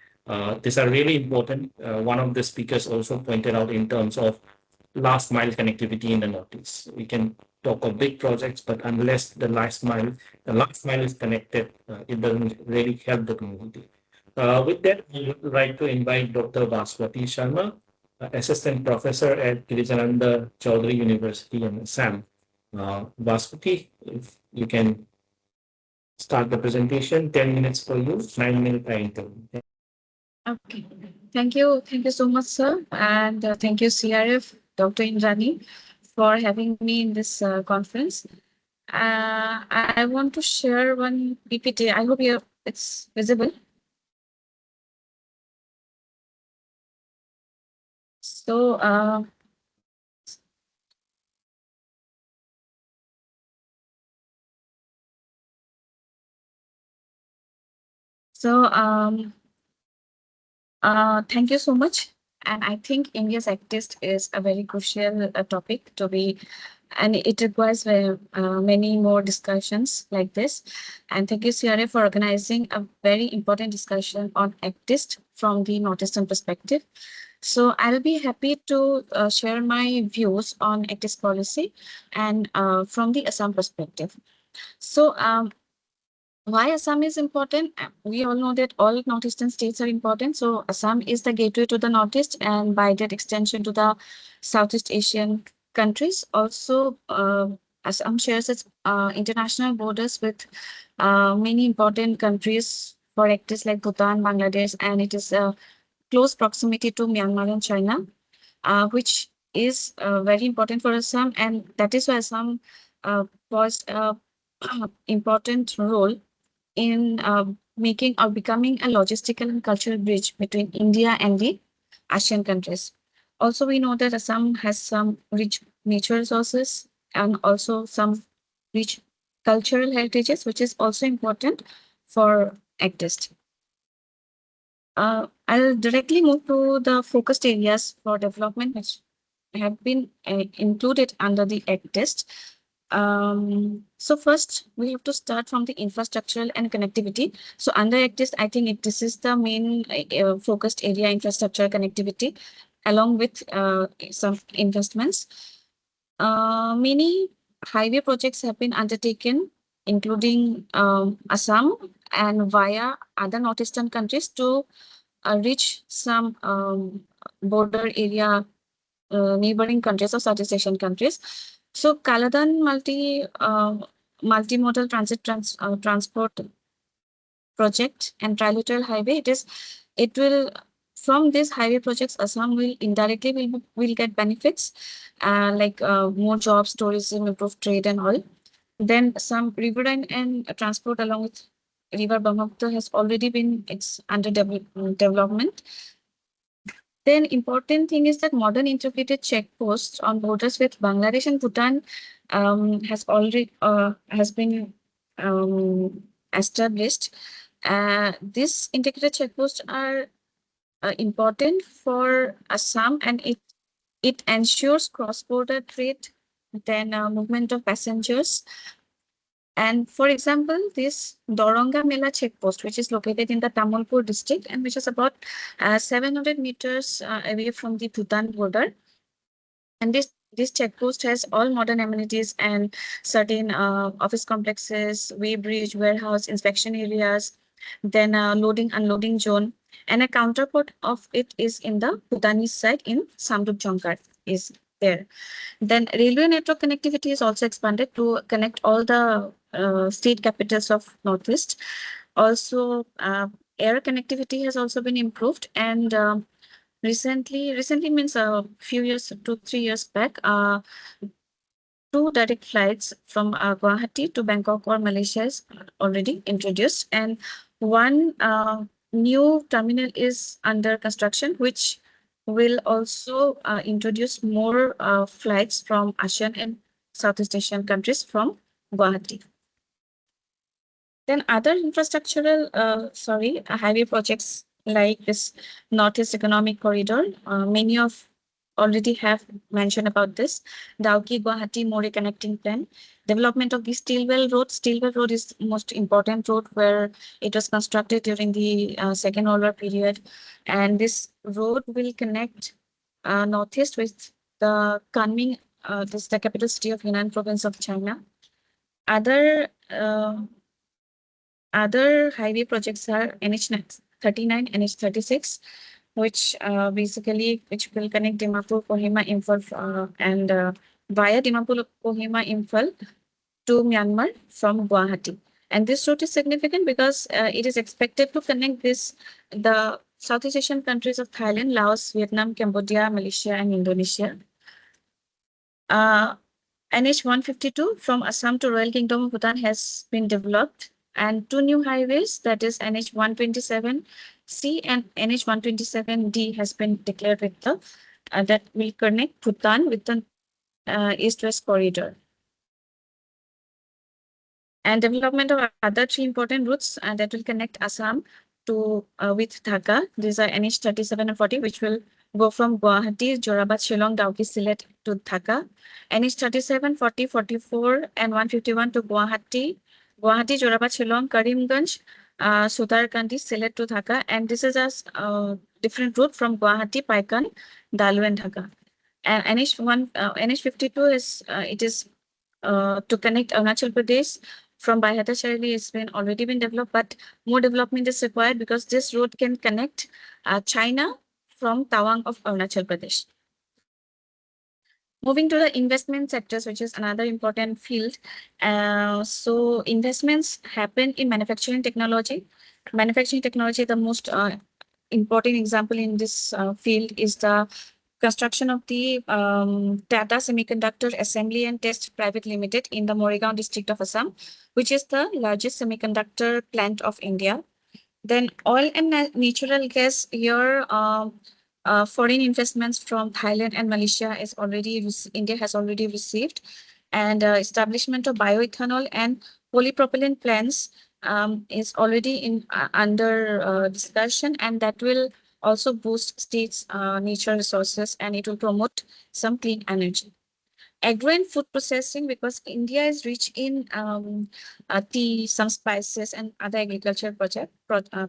these are really important. One of the speakers also pointed out in terms of last mile connectivity in the Northeast. We can talk of big projects, but unless the last mile is connected, it doesn't really help the community. With that, I would like to invite Dr. Baswati Sharma, Assistant Professor at Girijananda Chaudhary University in Assam. Baswati, if you can start the presentation, 10 minutes for you, 9 minutes I interview. Okay. Thank you. Thank you so much, sir. And thank you, CRF, Dr. Indrani, for having me in this conference. I want to share one PPT. I hope it's visible. So, thank you so much. And I think India's activist is a very crucial topic to be, and it requires many more discussions like this. And thank you, CRA, for organizing a very important discussion on activist from the Northeastern perspective. So I'll be happy to share my views on activist policy and from the Assam perspective. So why Assam is important? We all know that all Northeastern states are important. So Assam is the gateway to the Northeast and by that extension to the Southeast Asian countries. Also, Assam shares its international borders with many important countries for actors like Bhutan, Bangladesh, and it is a close proximity to Myanmar and China, which is very important for Assam. And that is why Assam was an important role in making or becoming a logistical and cultural bridge between India and the Asian countries. Also, we know that Assam has some rich nature resources and also some rich cultural heritages, which is also important for activists. I'll directly move to the focused areas for development, which have been included under the activist. So first, we have to start from the infrastructural and connectivity. So under activist, I think this is the main focused area, infrastructure connectivity, along with some investments. Many highway projects have been undertaken, including Assam and via other northeastern countries to reach some border area neighboring countries or Southeast Asian countries. So Kaladan multimodal transport project and trilateral highway, it will from these highway projects, Assam will indirectly will get benefits like more jobs, tourism, improved trade and all. Then some riverine and transport along with River Brahmaputra has already been, it's under development. Then important thing is that modern integrated checkposts on borders with Bangladesh and Bhutan has been established. These integrated checkposts are important for Assam, and it ensures cross-border trade, then movement of passengers. And for example, this Doranga Mela checkpost, which is located in the Tamulpur district and which is about 700 meters away from the Bhutan border. And this checkpost has all modern amenities and certain office complexes, way bridge, warehouse, inspection areas, then a loading unloading zone, and a counterpart of it is in the Bhutanese side in Samdup Jongkar is there. Then railway network connectivity is also expanded to connect all the state capitals of Northeast. Also, air connectivity has also been improved, and recently means a few years, 2-3 years back, 2 direct flights from Guwahati to Bangkok or Malaysia is already introduced, and one new terminal is under construction, which will also introduce more flights from ASEAN and Southeast Asian countries from Guwahati. Then other infrastructural, highway projects like this Northeast Economic Corridor, many of already have mentioned about this. Dauki Guwahati More Connecting Plan, development of the Steelwell Road. Steelwell Road is the most important road where it was constructed during the Second World War period, and this road will connect Northeast with the Kunming, this is the capital city of Yunnan province of China. Other highway projects are NH39, NH36, which which will connect Dimapur, Kohima, Imphal, and via Dimapur, Kohima, Imphal to Myanmar from Guwahati. And this route is significant because it is expected to connect the Southeast Asian countries of Thailand, Laos, Vietnam, Cambodia, Malaysia, and Indonesia. NH152 from Assam to Royal Kingdom of Bhutan has been developed, and 2 new highways, that is NH127C and NH127D, has been declared with the that will connect Bhutan with the east-west corridor. And development of other 3 important routes that will connect Assam to with Dhaka. These are NH37 and 40, which will go from Guwahati, Jorabat, Shillong, Dauki, Sylhet to Dhaka. NH37, 40, 44, and 151 to Guwahati, Jorabat, Shillong, Karimganj, Sutarkandi, Sylhet to Dhaka. And this is a different route from Guwahati, Paikan, Dalu, and Dhaka. And NH52 is it is to connect Arunachal Pradesh from Baihata Charili has already been developed, but more development is required because this road can connect China from Tawang of Arunachal Pradesh. Moving to the investment sectors, which is another important field. So investments happen in manufacturing technology. Manufacturing technology, the most important example in this field is the construction of the Tata Semiconductor Assembly and Test Private Limited in the Moregaon district of Assam, which is the largest semiconductor plant of India. Then oil and natural gas here, foreign investments from Thailand and Malaysia is India has already received, and establishment of bioethanol and polypropylene plants is already in under discussion, and that will also boost states' natural resources, and it will promote some clean energy. Agro and food processing, because India is rich in tea, some spices, and other agricultural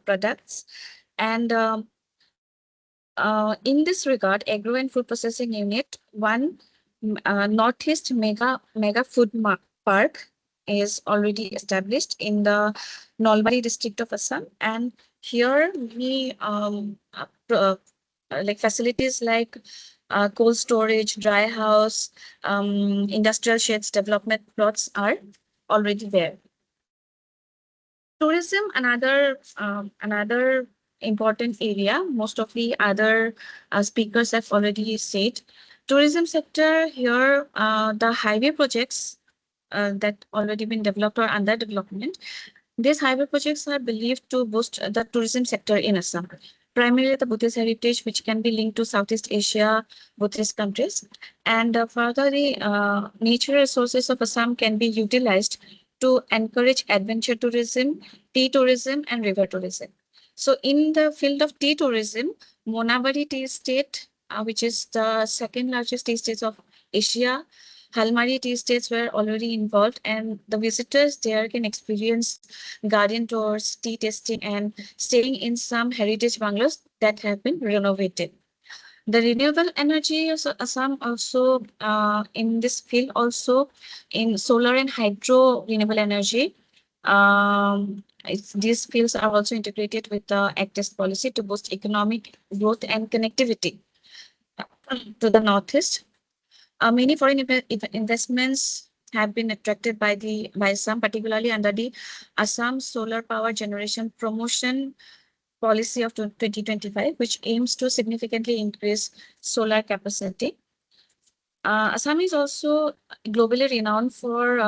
products. And in this regard, agro and food processing unit, one Northeast mega food park is already established in the Nalbari district of Assam, and here we like facilities like cold storage, dry house, industrial sheds, development plots are already there. Tourism, another important area. Most of the other speakers have already said. Tourism sector here, the highway projects that already been developed or under development These highway projects are believed to boost the tourism sector in Assam, primarily the Buddhist heritage, which can be linked to Southeast Asia, Buddhist countries. And further, the natural resources of Assam can be utilized to encourage adventure tourism, tea tourism, and river tourism. So, in the field of tea tourism, Monabari Tea Estate, which is the second largest tea estate of Asia, Halmari tea estates were already involved, and the visitors there can experience garden tours, tea tasting, and staying in some heritage bungalows that have been renovated. The renewable energy of Assam also in this field, also in solar and hydro renewable energy. These fields are also integrated with the Act East policy to boost economic growth and connectivity to the northeast. Many foreign investments have been attracted by Assam, particularly under the Assam Solar Power Generation Promotion Policy of 2025, which aims to significantly increase solar capacity. Assam is also globally renowned for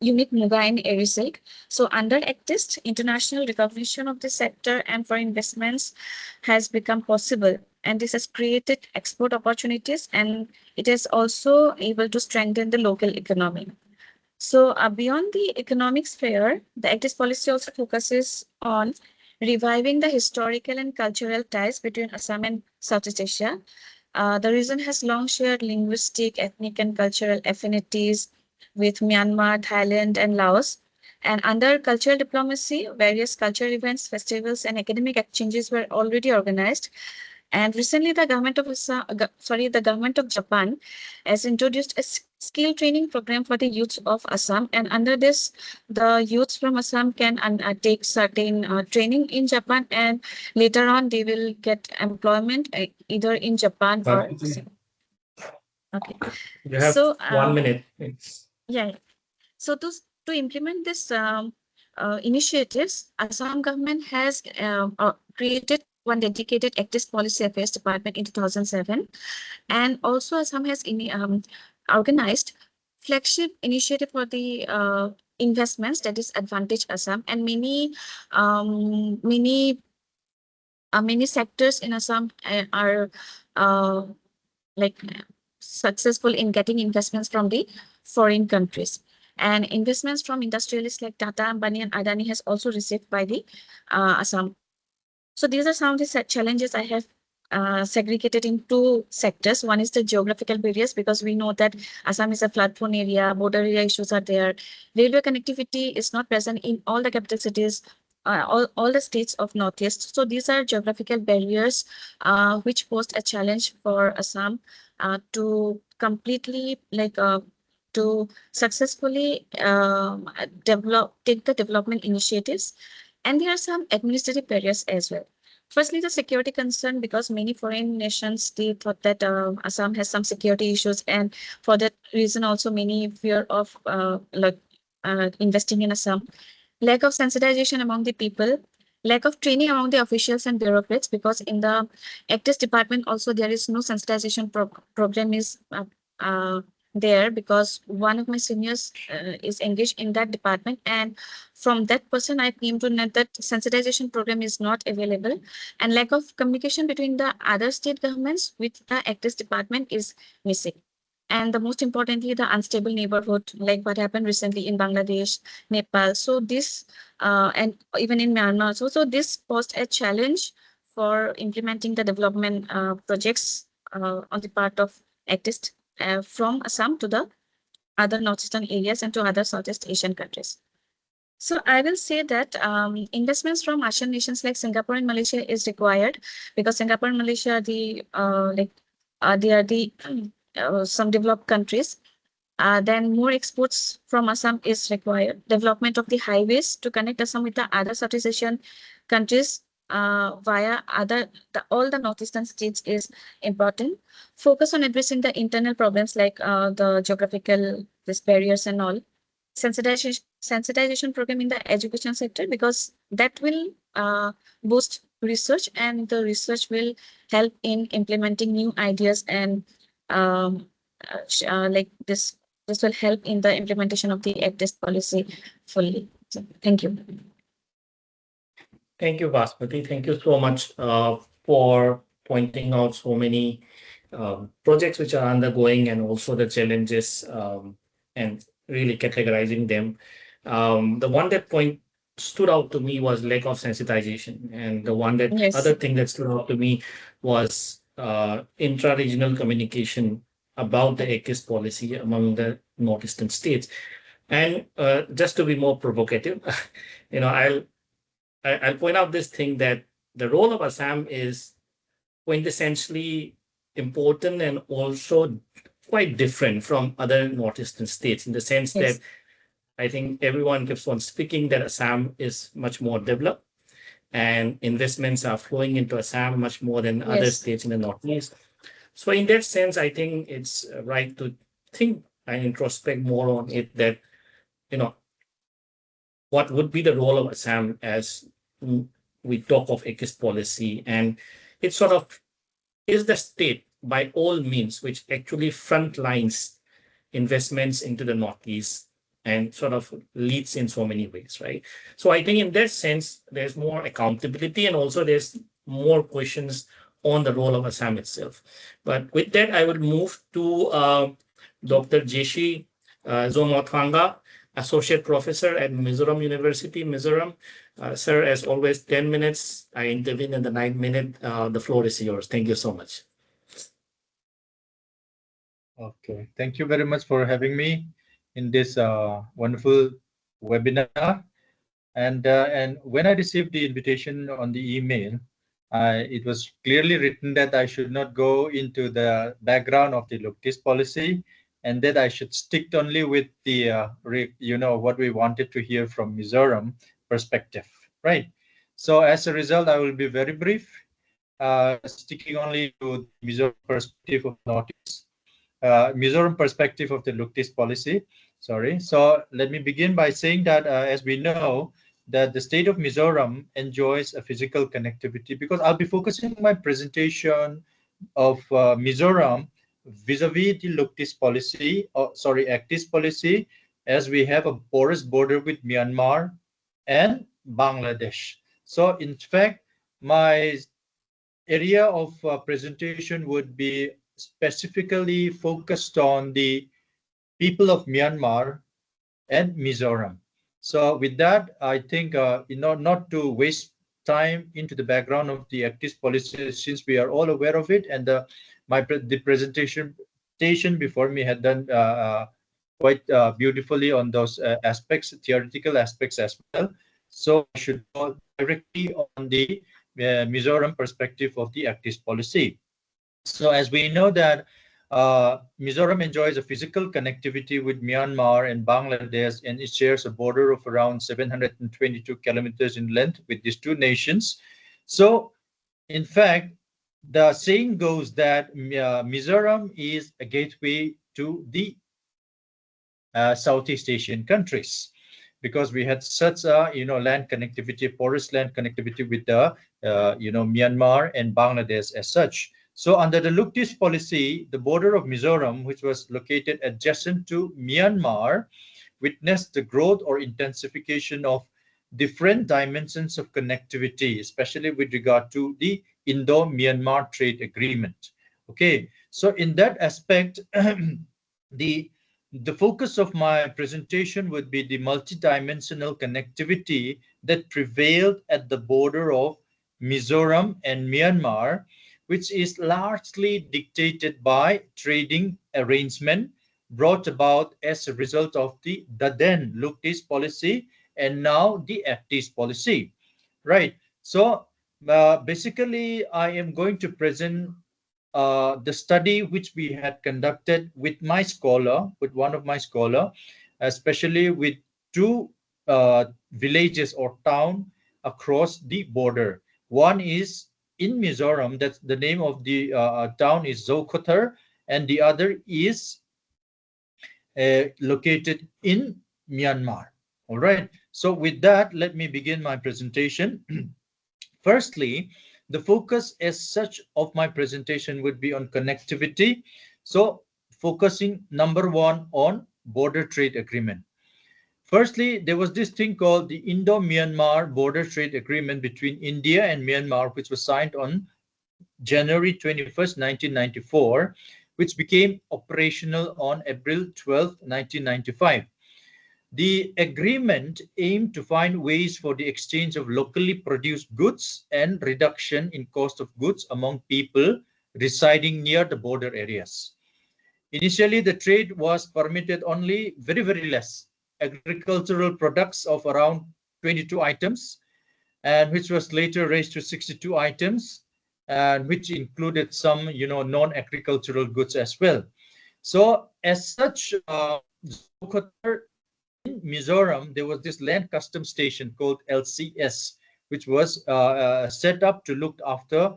unique muga and eri silk. So under ACTIST, international recognition of the sector and for investments has become possible. And this has created export opportunities, and it is also able to strengthen the local economy. So beyond the economic sphere, the ACTIST policy also focuses on reviving the historical and cultural ties between Assam and Southeast Asia. The region has long shared linguistic, ethnic, and cultural affinities with Myanmar, Thailand, and Laos. And under cultural diplomacy, various cultural events, festivals, and academic exchanges were already organized. And recently, the government of the government of Japan has introduced a skill training program for the youth of Assam. And under this, the youths from Assam can take certain training in Japan, and later on they will get employment either in Japan or Assam. Okay. You have So 1 minute. yeah. So to implement this initiatives, Assam government has created one dedicated ACTIST Policy Affairs Department in 2007, and also Assam has organized flagship initiative for the investments, that is Advantage Assam, and many sectors in Assam are like successful in getting investments from the foreign countries. And investments from industrialists like Tata, Ambani, and Adani has also received by the Assam. So these are some of the challenges I have segregated in two sectors. One is the geographical barriers, because we know that Assam is a flood-prone area, border area issues are there. Railway connectivity is not present in all the capital cities, all the states of Northeast. So these are geographical barriers which pose a challenge for Assam to completely to successfully take the development initiatives. And there are some administrative barriers as well. Firstly, the security concern, because many foreign nations, they thought that Assam has some security issues, and for that reason also many fear of investing in Assam. Lack of sensitization among the people, lack of training among the officials and bureaucrats, because in the ACTIS department also there is no sensitization program is there, because one of my seniors is engaged in that department, and from that person I came to know that sensitization program is not available, and lack of communication between the other state governments with the ACTIS department is missing. And the most importantly, the unstable neighborhood, like what happened recently in Bangladesh, Nepal. So this, and even in Myanmar. So this posed a challenge for implementing the development projects on the part of ACTIST from Assam to the other northeastern areas and to other Southeast Asian countries. So I will say that investments from Asian nations like Singapore and Malaysia is required, because Singapore and Malaysia are the they are the some developed countries. Then more exports from Assam is required. Development of the highways to connect Assam with the other Southeast Asian countries via all the northeastern states is important. Focus on addressing the internal problems like the geographical barriers and all. Sensitization program in the education sector, because that will boost research, and the research will help in implementing new ideas, and like this will help in the implementation of the ACTIS policy fully. So, thank you. Thank you, Basmati. Thank you so much for pointing out so many projects which are undergoing and also the challenges and really categorizing them. The one that point stood out to me was lack of sensitization, and the one that Yes. other thing that stood out to me was intra-regional communication about the AKIS policy among the northeastern states. And just to be more provocative, you know, I'll point out this thing that the role of Assam is quintessentially important and also quite different from other northeastern states in the sense Yes. that I think everyone keeps on speaking that Assam is much more developed and investments are flowing into Assam much more than other Yes. states in the northeast. So in that sense, I think it's right to think and introspect more on it that, you know, what would be the role of Assam as we talk of AKIS policy, and it sort of is the state by all means which actually frontlines investments into the Northeast and sort of leads in so many ways, right? So I think in that sense, there's more accountability and also there's more questions on the role of Assam itself. But with that, I will move to Dr. Jeshi Zomothwanga, Associate Professor at Mizoram University, Mizoram. Sir, as always, 10 minutes. I intervene in the 9 minute. The floor is yours. Thank you so much. Okay, thank you very much for having me in this wonderful webinar. And when I received the invitation on the email, it was clearly written that I should not go into the background of the Luktis policy, and that I should stick only with the what we wanted to hear from Mizoram perspective, right? So as a result, I will be very brief, sticking only to the Mizoram perspective of Northeast. Mizoram perspective of the Luktis policy. Sorry. So let me begin by saying that, as we know, that the state of Mizoram enjoys a physical connectivity, because I'll be focusing my presentation of Mizoram vis-a-vis the Luktis policy, ACTIS policy, as we have a porous border with Myanmar and Bangladesh. So in fact, my area of presentation would be specifically focused on the people of Myanmar and Mizoram. So with that, I think not to waste time into the background of the ACTIS policy, since we are all aware of it, and the presentation before me had done quite beautifully on those aspects, theoretical aspects as well. So I should go directly on the Mizoram perspective of the ACTIS policy. So as we know that Mizoram enjoys a physical connectivity with Myanmar and Bangladesh, and it shares a border of around 722 kilometers in length with these two nations. So in fact, the saying goes that Mizoram is a gateway to the Southeast Asian countries, because we had such a land connectivity, porous land connectivity with the Myanmar and Bangladesh as such. So under the Luktis policy, the border of Mizoram, which was located adjacent to Myanmar, witnessed the growth or intensification of different dimensions of connectivity, especially with regard to the Indo-Myanmar Trade Agreement. Okay, so in that aspect, the focus of my presentation would be the multidimensional connectivity that prevailed at the border of Mizoram and Myanmar, which is largely dictated by trading arrangement brought about as a result of the then Luktis policy and now the ACTIS policy, right? So basically, I am going to present the study which we had conducted with one of my scholar, especially with two villages or town across the border. One is in Mizoram, that's the name of the town is Zokotar, and the other is located in Myanmar. All right. So with that, let me begin my presentation. Firstly, the focus as such of my presentation would be on connectivity. So focusing number one on border trade agreement. Firstly, there was this thing called the Indo-Myanmar Border Trade Agreement between India and Myanmar, which was signed on January 21st, 1994, which became operational on April 12th, 1995. The agreement aimed to find ways for the exchange of locally produced goods and reduction in cost of goods among people residing near the border areas. Initially, the trade was permitted only very, very less agricultural products of around 22 items, and which was later raised to 62 items, and which included some, non-agricultural goods as well. So, as such, in Mizoram, there was this land custom station called LCS, which was set up to look after,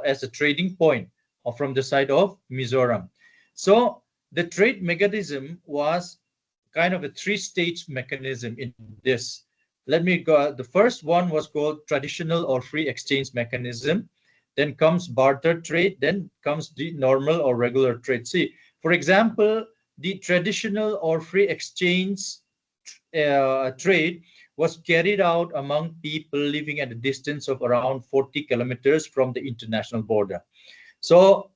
as a trading point from the side of Mizoram. So the trade mechanism was kind of a three-stage mechanism in this. Let me go. The first one was called traditional or free exchange mechanism. Then comes barter trade. Then comes the normal or regular trade. See, for example, the traditional or free exchange trade was carried out among people living at a distance of around 40 kilometers from the international border. So,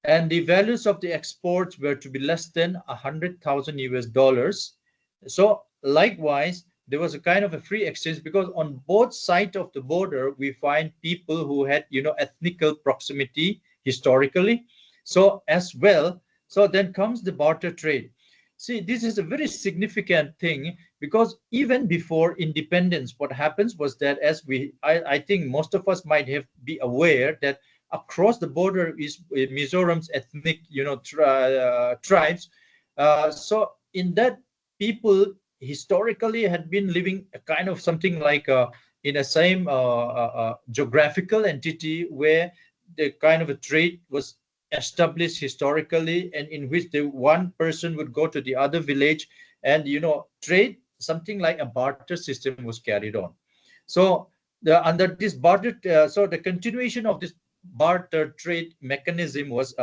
and the values of the exports were to be less than 100,000 US dollars. So, likewise, there was a kind of a free exchange because on both sides of the border, we find people who had, ethnical proximity historically. So, as well, so then comes the barter trade. See, this is a very significant thing because even before independence, what happens was that I think most of us might have be aware that across the border is Mizoram's ethnic, tribes. So in that, people historically had been living a kind of something like in a same geographical entity where the kind of a trade was established historically, and in which the one person would go to the other village and trade. Something like a barter system was carried on. So under this barter, so the continuation of this barter trade mechanism was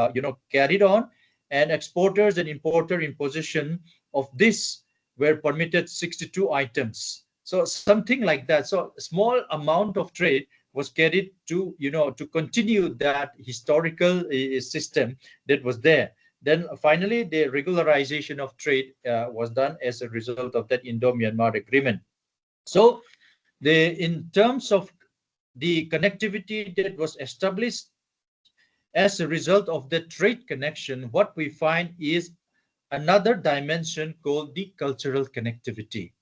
carried on, and exporters and importer in possession of this were permitted 62 items. So something like that. So a small amount of trade was carried to to continue that historical system that was there. Then finally the regularization of trade was done as a result of that Indo-Myanmar agreement. So in terms of the connectivity that was established as a result of the trade connection, what we find is another dimension called the cultural connectivity.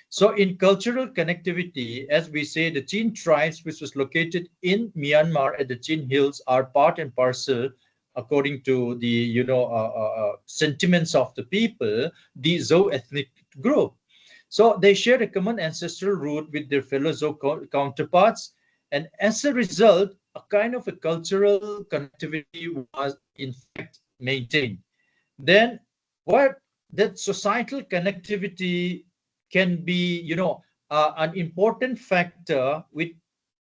So in cultural connectivity, as we say, the Chin tribes, which was located in Myanmar at the Chin Hills, are part and parcel, according to the sentiments of the people, the Zhou ethnic group. So they share a common ancestral root with their fellow Zhou counterparts, and as a result, a kind of a cultural connectivity was in fact maintained. Then what that societal connectivity can be, an important factor with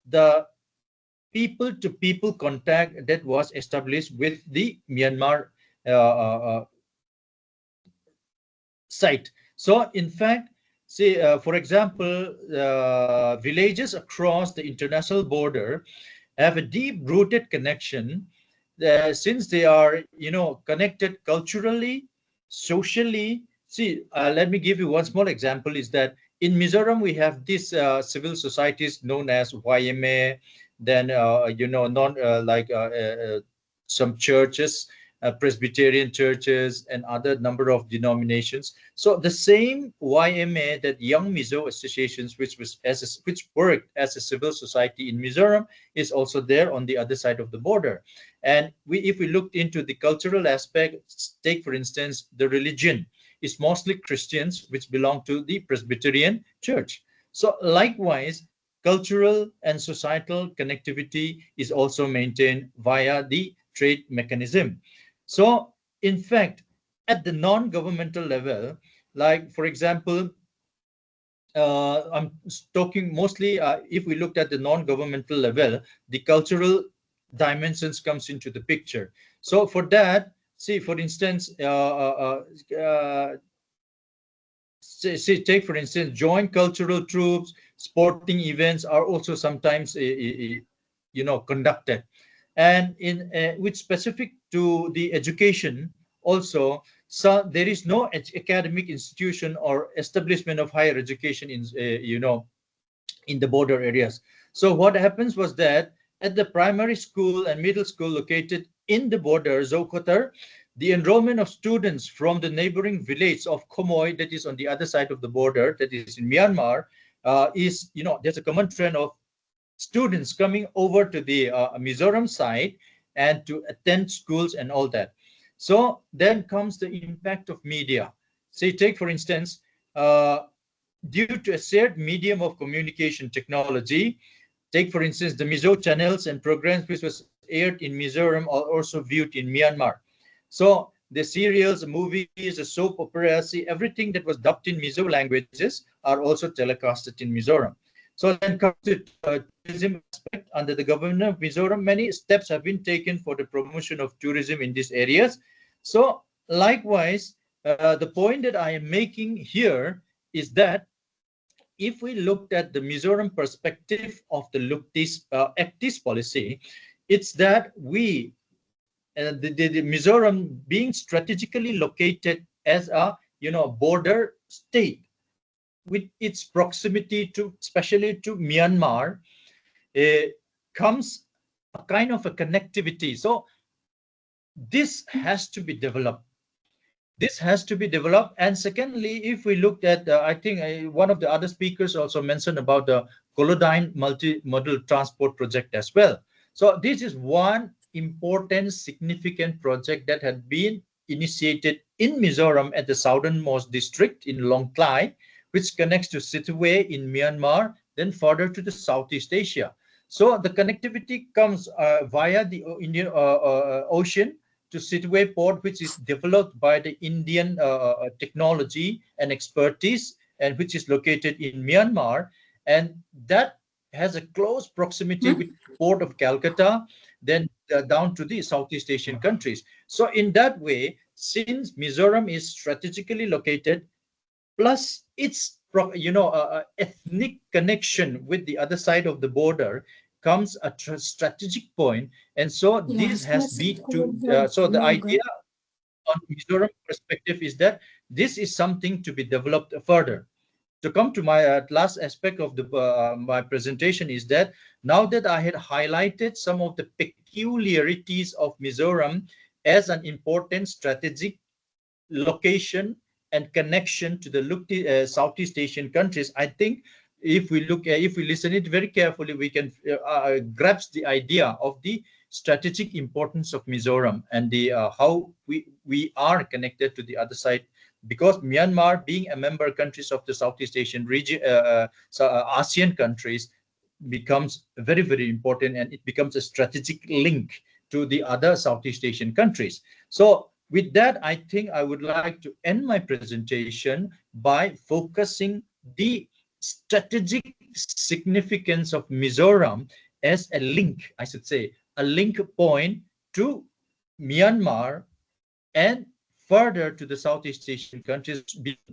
the people-to-people contact that was established with the Myanmar site. So, in fact, see, for example, villages across the international border have a deep-rooted connection since they are, connected culturally, socially. See, let me give you one small example is that in Mizoram, we have these civil societies known as YMA, then, some churches, Presbyterian churches, and other number of denominations. So the same YMA, that Young Mizo Associations, which worked as a civil society in Mizoram, is also there on the other side of the border. And if we looked into the cultural aspect, take for instance the religion, is mostly Christians which belong to the Presbyterian Church. So likewise, cultural and societal connectivity is also maintained via the trade mechanism. So in fact, at the non-governmental level, like for example, I'm talking mostly if we looked at the non-governmental level, the cultural dimensions comes into the picture. So for that, see, for instance, take for instance, joint cultural troops, sporting events are also sometimes, conducted. And in which specific to the education also, so there is no academic institution or establishment of higher education in, in the border areas. So what happens was that at the primary school and middle school located in the border, Zokotar, the enrollment of students from the neighboring village of Khomoy, that is on the other side of the border, that is in Myanmar, is, there's a common trend of students coming over to the Mizoram side and to attend schools and all that. So then comes the impact of media. Say, take for instance, due to a shared medium of communication technology, take for instance the Mizo channels and programs which was aired in Mizoram are also viewed in Myanmar. So the serials, the movies, the soap operas, see, everything that was dubbed in Mizo languages are also telecasted in Mizoram. So then comes to tourism aspect. Under the government of Mizoram, many steps have been taken for the promotion of tourism in these areas. So likewise, the point that I am making here is that if we looked at the Mizoram perspective of the Act East policy, it's that we, the Mizoram being strategically located as a border state with its proximity to, especially to Myanmar, comes a kind of a connectivity. So this has to be developed. This has to be developed. And secondly, if we looked at, I think one of the other speakers also mentioned about the Colodyne multimodal transport project as well. So this is one important, significant project that had been initiated in Mizoram at the southernmost district in Long Klai, which connects to Sittwe in Myanmar, then further to the Southeast Asia. So the connectivity comes via the Indian Ocean to Sittwe port, which is developed by the Indian technology and expertise, and which is located in Myanmar, and that has a close proximity with port of Calcutta, then down to the Southeast Asian countries. So in that way, since Mizoram is strategically located, plus its ethnic connection with the other side of the border, comes a strategic point. And so this has been to so the idea on Mizoram perspective is that this is something to be developed further. To come to my last aspect of the my presentation is that now that I had highlighted some of the peculiarities of Mizoram as an important strategic location and connection to the Southeast Asian countries, I think if we listen it very carefully, we can grasp the idea of the strategic importance of Mizoram and the how we are connected to the other side, because Myanmar being a member countries of the Southeast Asian region, ASEAN countries, becomes very, very important, and it becomes a strategic link to the other Southeast Asian countries. So with that, I think I would like to end my presentation by focusing the strategic significance of Mizoram as a link, I should say, a link point to Myanmar and further to the Southeast Asian countries.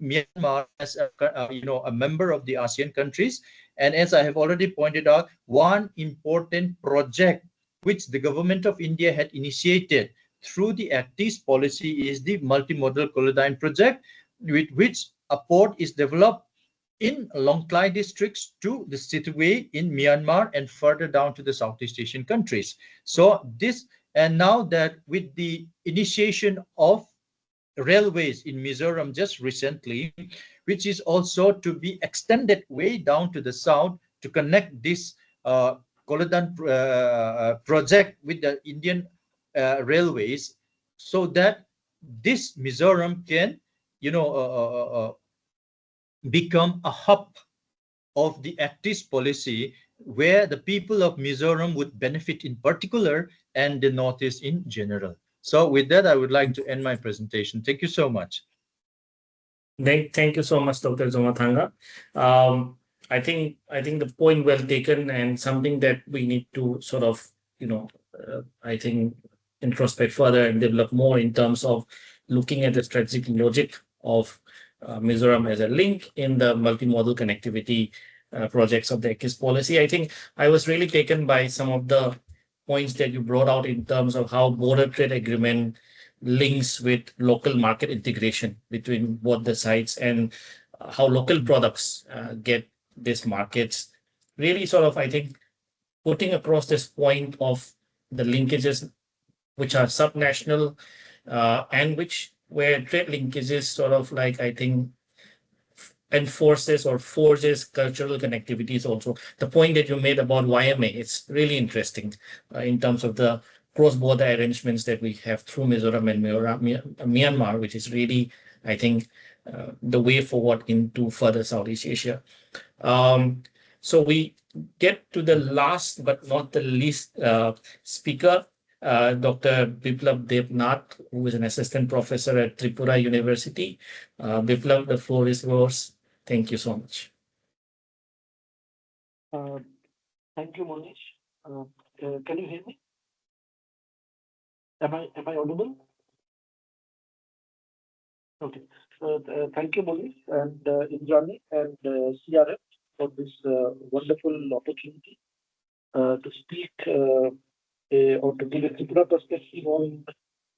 Myanmar as a member of the ASEAN countries, and as I have already pointed out, one important project which the government of India had initiated through the Act East policy is the multimodal Colodyne project, with which a port is developed in Long Klai districts to the Sittwe in Myanmar and further down to the Southeast Asian countries. So this, and now that with the initiation of railways in Mizoram just recently, which is also to be extended way down to the south to connect this Colodyne project with the Indian railways, so that this Mizoram can, become a hub of the Act East policy, where the people of Mizoram would benefit in particular and the Northeast in general. So with that, I would like to end my presentation. Thank you so much. Thank you so much, Dr. Zomathanga. I think the point well taken, and something that we need to sort of, I think introspect further and develop more in terms of looking at the strategic logic of Mizoram as a link in the multimodal connectivity projects of the ACTIS policy. I think I was really taken by some of the points that you brought out in terms of how border trade agreement links with local market integration between both the sides, and how local products get these markets. Really sort of, I think, putting across this point of the linkages which are subnational, and which where trade linkages sort of like, I think, enforces or forces cultural connectivities also. The point that you made about YMA, it's really interesting in terms of the cross-border arrangements that we have through Mizoram and Myanmar, which is really, I think, the way forward into further Southeast Asia. So we get to the last but not the least speaker, Dr. Biplav Debnath, who is an assistant professor at Tripura University. Biplav, the floor is yours. Thank you so much. Thank you, Monish. Can you hear me? Am I audible? Okay. Thank you, Monish and Indrani and CRF for this wonderful opportunity to speak or to give a Tripura perspective on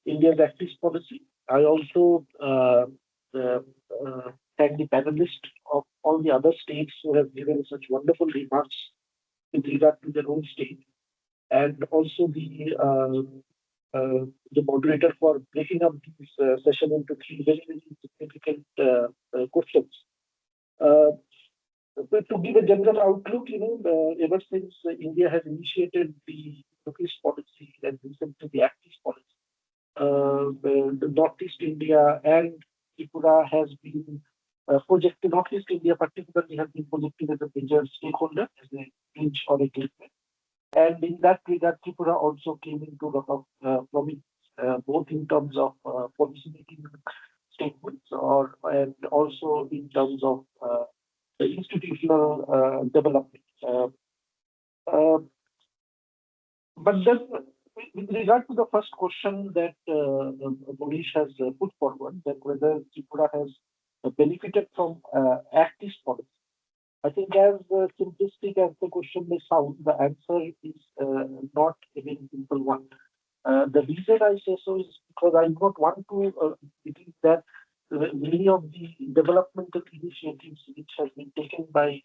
India's ACTIS policy. I also thank the panelists of all the other states who have given such wonderful remarks with regard to their own state, and also the moderator for breaking up this session into three very, very significant questions. But to give a general outlook, ever since India has initiated the Turkish policy and recently the ACTIS policy, the Northeast India and Tripura has been projected, Northeast India particularly has been projected as a major stakeholder, as a bridge or a gateway. And in that regard, Tripura also came into a lot of prominence, both in terms of policy-making statements and also in terms of the institutional development. But then, with regard to the first question that Monish has put forward, that whether Tripura has benefited from ACTIS policy, I think as simplistic as the question may sound, the answer is not a very simple one. The reason I say so is because I do not want to believe that many of the developmental initiatives which have been taken by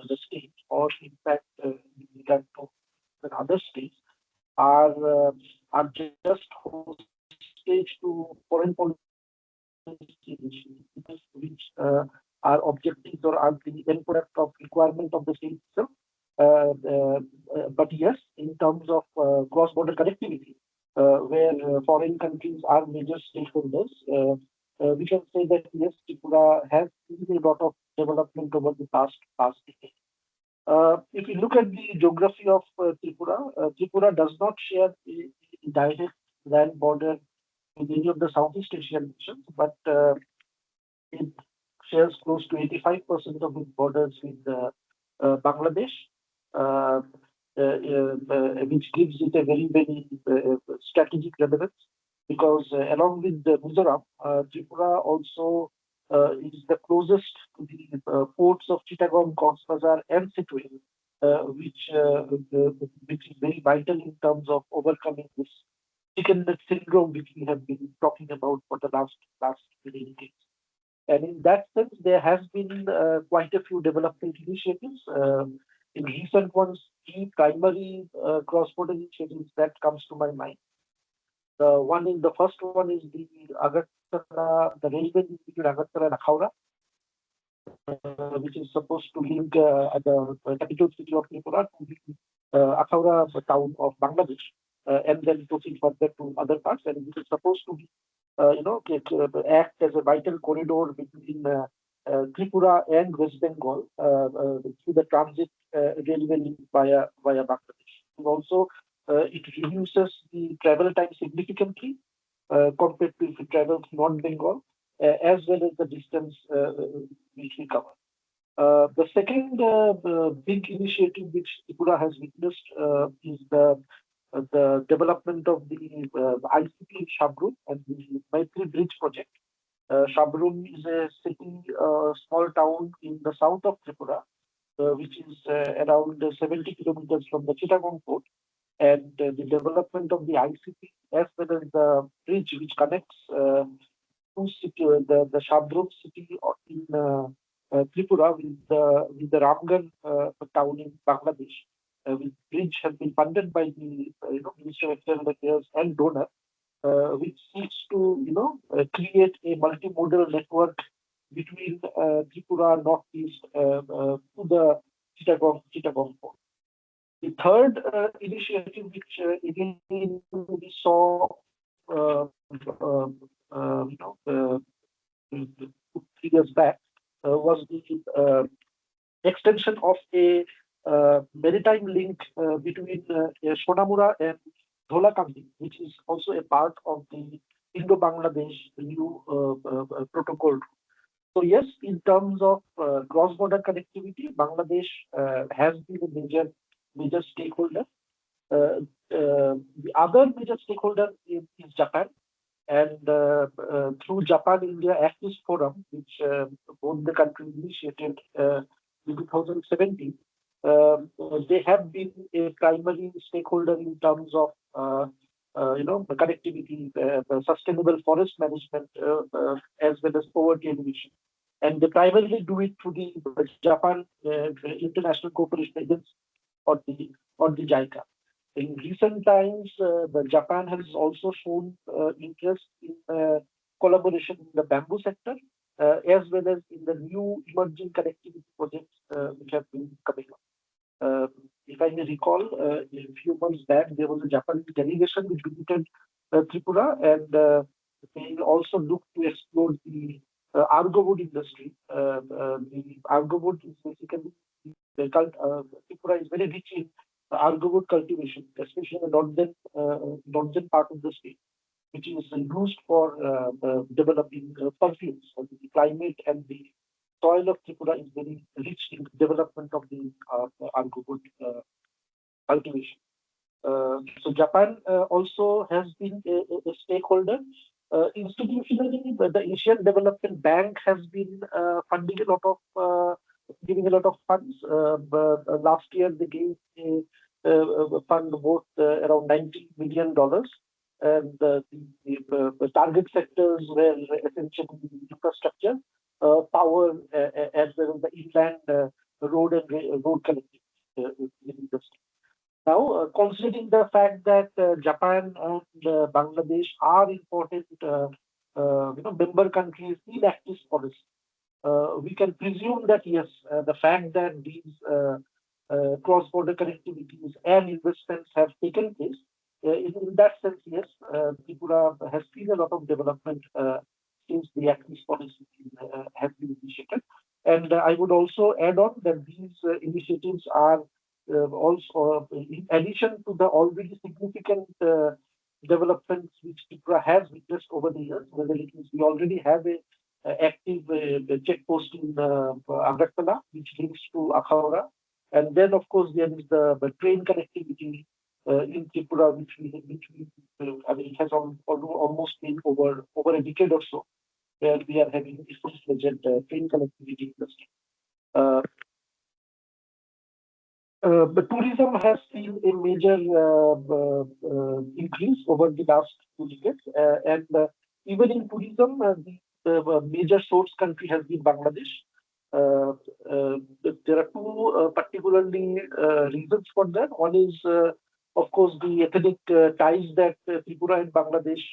the state, or in fact with regard to other states, are just hostage to foreign policy initiatives which are objectives or are the end product of requirement of the state itself. But yes, in terms of cross-border connectivity, where foreign countries are major stakeholders, we can say that yes, Tripura has seen a lot of development over the past decade. If you look at the geography of Tripura, Tripura does not share a direct land border with any of the Southeast Asian nations, but it shares close to 85% of its borders with Bangladesh, which gives it a very, very strategic relevance, because along with the Mizoram, Tripura also is the closest to the ports of Chittagong, Cox's Bazar, and Situate, which is very vital in terms of overcoming this chicken neck syndrome, which we have been talking about for the last many decades. And in that sense, there has been quite a few development initiatives. In recent ones, three primary cross-border initiatives that comes to my mind. The first one is the Agartala, the railway between Agartala and Akhauda, which is supposed to link the capital city of Tripura to the Akhauda town of Bangladesh, and then proceed further to other parts. And this is supposed to be, act as a vital corridor between Tripura and West Bengal through the transit railway link via Bangladesh. And also, it reduces the travel time significantly compared to if you travel to North Bengal, as well as the distance which we cover. The second big initiative which Tripura has witnessed is the development of the ICT in Shabru and the Maitri Bridge project, Shabrum is a city, small town in the south of Tripura, which is around 70 kilometers from the Chittagong port. And the development of the ICT as well as the bridge which connects two city, the Shabrum city in Tripura with the Ramgarh town in Bangladesh. Which bridge has been funded by the Ministry of External Affairs and donor, which seeks to create a multimodal network between Tripura Northeast to the Chittagong port. The third initiative which again we saw you know, 3 years back was the extension of a maritime link between Shonamura and Dholakandi, which is also a part of the Indo-Bangladesh new protocol. So yes, in terms of cross-border connectivity, Bangladesh has been a major stakeholder. The other major stakeholder is Japan, and through Japan-India Axis Forum, which both the countries initiated in 2017, they have been a primary stakeholder in terms of the connectivity, sustainable forest management, as well as poverty elimination. And they primarily do it through the Japan International Cooperation Agency, or the JICA. In recent times, the Japan has also shown interest in collaboration in the bamboo sector, as well as in the new emerging connectivity projects which have been coming up. If I may recall, a few months back, there was a Japanese delegation which visited Tripura, and they also looked to explore the argo wood industry. The argo wood is basically Tripura is very rich in argo wood cultivation, especially in the northern part of the state, which is used for developing perfumes. So the climate and the soil of Tripura is very rich in development of the argo wood cultivation. So Japan also has been a stakeholder. Institutionally, the Asian Development Bank has been funding a lot of, giving a lot of funds. But last year they gave a fund worth around $90 million. And the target sectors were essentially infrastructure, power, as well as the inland road and road connectivity industry. Now, considering the fact that Japan and Bangladesh are important, member countries in Axis policy, we can presume that yes, the fact that these cross-border connectivities and investments have taken place, in that sense, yes, Tripura has seen a lot of development since the Axis policy has been initiated. And I would also add on that these initiatives are also, in addition to the already significant developments which Tripura has witnessed over the years, whether it is we already have a active check post in Agartala, which links to Akhawra, and then of course there is the train connectivity in Tripura, which we I mean, it has almost been over a decade or so, where we are having a full-fledged train connectivity industry. But tourism has seen a major increase over the last 2 decades, and even in tourism, the major source country has been Bangladesh. There are two particularly reasons for that. One is, of course, the ethnic ties that Tripura and Bangladesh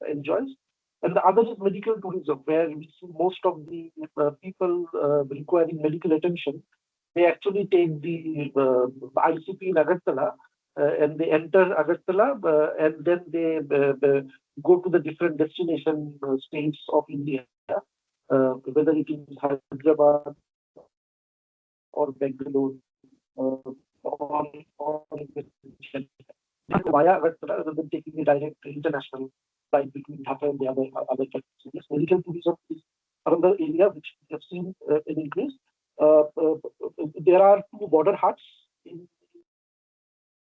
enjoys, and the other is medical tourism, where we see most of the people requiring medical attention. They actually take the ICP in Agartala, and they enter Agartala, and then they go to the different destination states of India, whether it is Hyderabad or Bangalore or via Agartala, rather than taking a direct international flight between Dhaka and the other countries. So yes, medical tourism is another area which we have seen an increase. There are two border huts in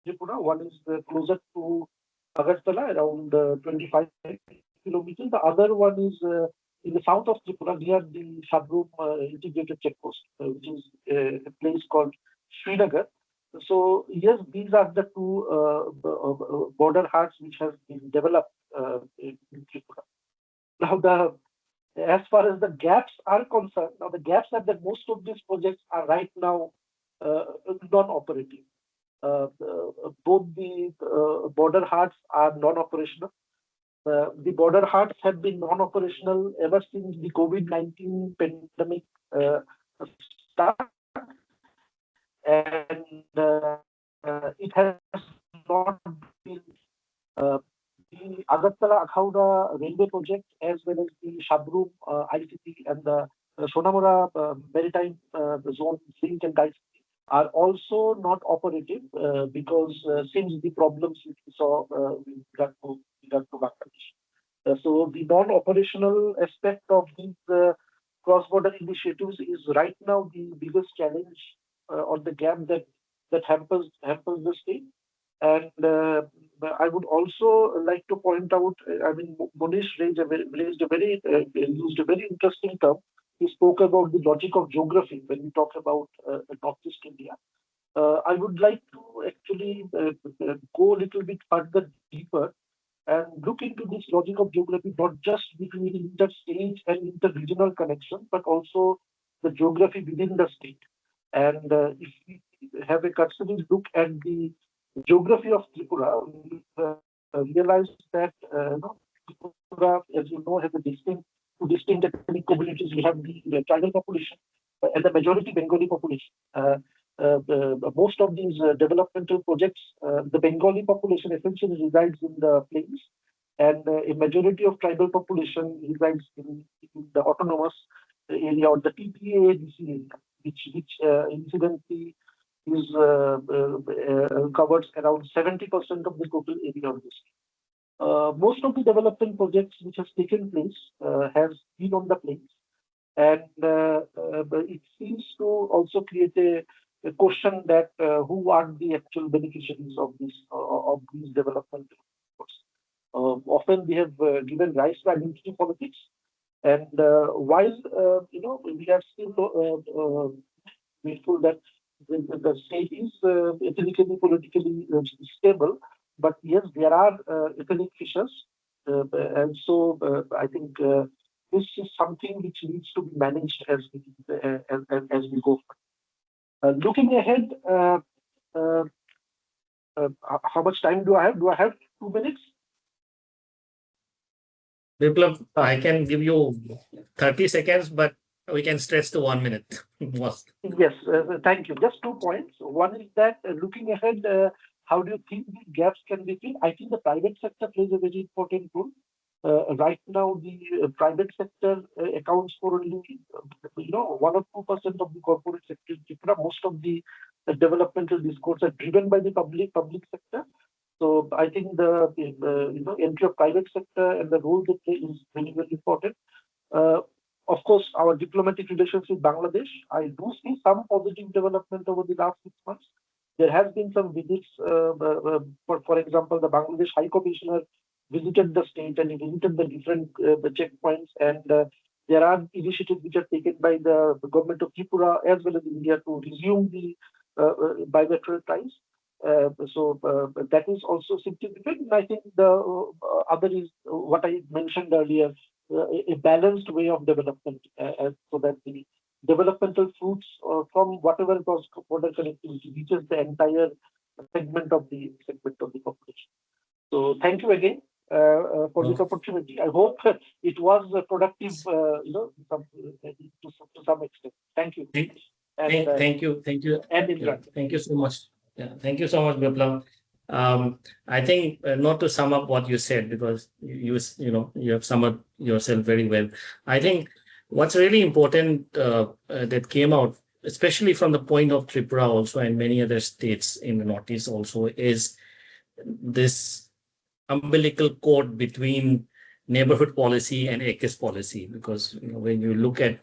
Tripura. One is closer to Agartala, around 25 kilometers. The other one is in the south of Tripura, near the Sabroom integrated checkpost, which is a place called Srinagar. So yes, these are the two border hearts which have been developed in Tripura. Now, as far as the gaps are concerned, now the gaps are that most of these projects are right now non-operative. Both the border hearts are non-operational. The border hearts have been non-operational ever since the COVID-19 pandemic started, and it has not been the Agartala Akhauda railway project, as well as the Shabroom ICT and the Sonamura maritime zone link and ICT are also not operative because since the problems which we saw with regard to Bangladesh. So the non-operational aspect of these cross-border initiatives is right now the biggest challenge or the gap that hampers the state. And I would also like to point out, I mean, Monish used a very interesting term. He spoke about the logic of geography when we talk about Northeast India. I would like to actually go a little bit further deeper and look into this logic of geography, not just between interstate and inter-regional connections, but also the geography within the state. And if we have a cursory look at the geography of Tripura, we realize that Tripura, as you know, has two distinct ethnic communities. We have the tribal population and the majority Bengali population. Most of these developmental projects, the Bengali population essentially resides in the plains, and a majority of tribal population resides in the autonomous area or the TPA-ADC area, which incidentally is covers around 70% of the total area of this. Most of the development projects which has taken place has been on the plains, and it seems to also create a question that who are the actual beneficiaries of these development efforts. Often they have given rise to identity politics, and while we are still grateful that the state is ethnically, politically stable, but yes, there are ethnic fissures, and so I think this is something which needs to be managed as we go. Looking ahead, how much time do I have? Do I have 2 minutes? Biplav, I can give you 30 seconds, but we can stretch to 1 minute. Yes, thank you. Just 2 points. One is that looking ahead, how do you think these gaps can be filled? I think the private sector plays a very important role. Right now, the private sector accounts for only 1 or 2% of the corporate sector in Tripura. Most of the developmental discourse are driven by the public sector. So I think the entry of private sector and the role they play is very, very important. Of course, our diplomatic relations with Bangladesh, I do see some positive development over the last 6 months. There has been some visits, for example, the Bangladesh High Commissioner visited the state and he visited the different checkpoints, and there are initiatives which are taken by the government of Tripura as well as India to resume the bilateral ties. So that is also significant. And I think the other is what I mentioned earlier, a balanced way of development, so that the developmental fruits from whatever cross-border connectivity reaches the entire segment of the population. So thank you again for this opportunity. I hope it was productive, to some extent. Thank you. Thank you. And thank you so much. Yeah, thank you so much, Biplav. I think not to sum up what you said, because you have summed up yourself very well. I think what's really important that came out, especially from the point of Tripura also and many other states in the Northeast also, is this umbilical cord between neighborhood policy and AKIS policy. Because when you look at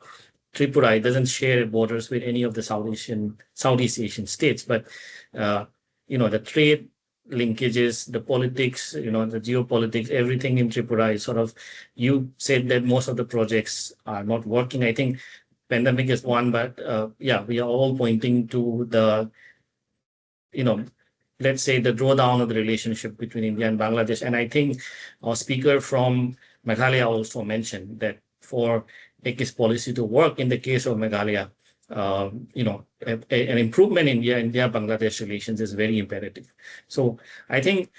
Tripura, it doesn't share borders with any of the Southeast Asian states, but the trade linkages, the politics, the geopolitics, everything in Tripura is sort of, you said that most of the projects are not working. I think pandemic is one, but yeah, we are all pointing to the, let's say, the drawdown of the relationship between India and Bangladesh. And I think our speaker from Meghalaya also mentioned that for AKIS policy to work in the case of Meghalaya, an improvement in India-Bangladesh relations is very imperative. So I think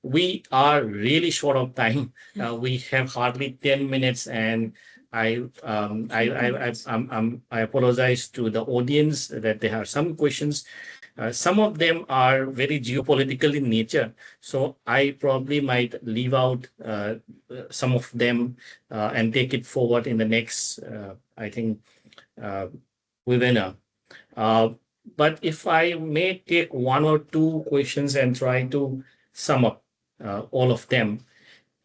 we are really short of time. We have hardly 10 minutes, and I apologize to the audience that they have some questions. Some of them are very geopolitical in nature, so I probably might leave out some of them and take it forward in the next, I think, webinar. But if I may take one or two questions and try to sum up all of them,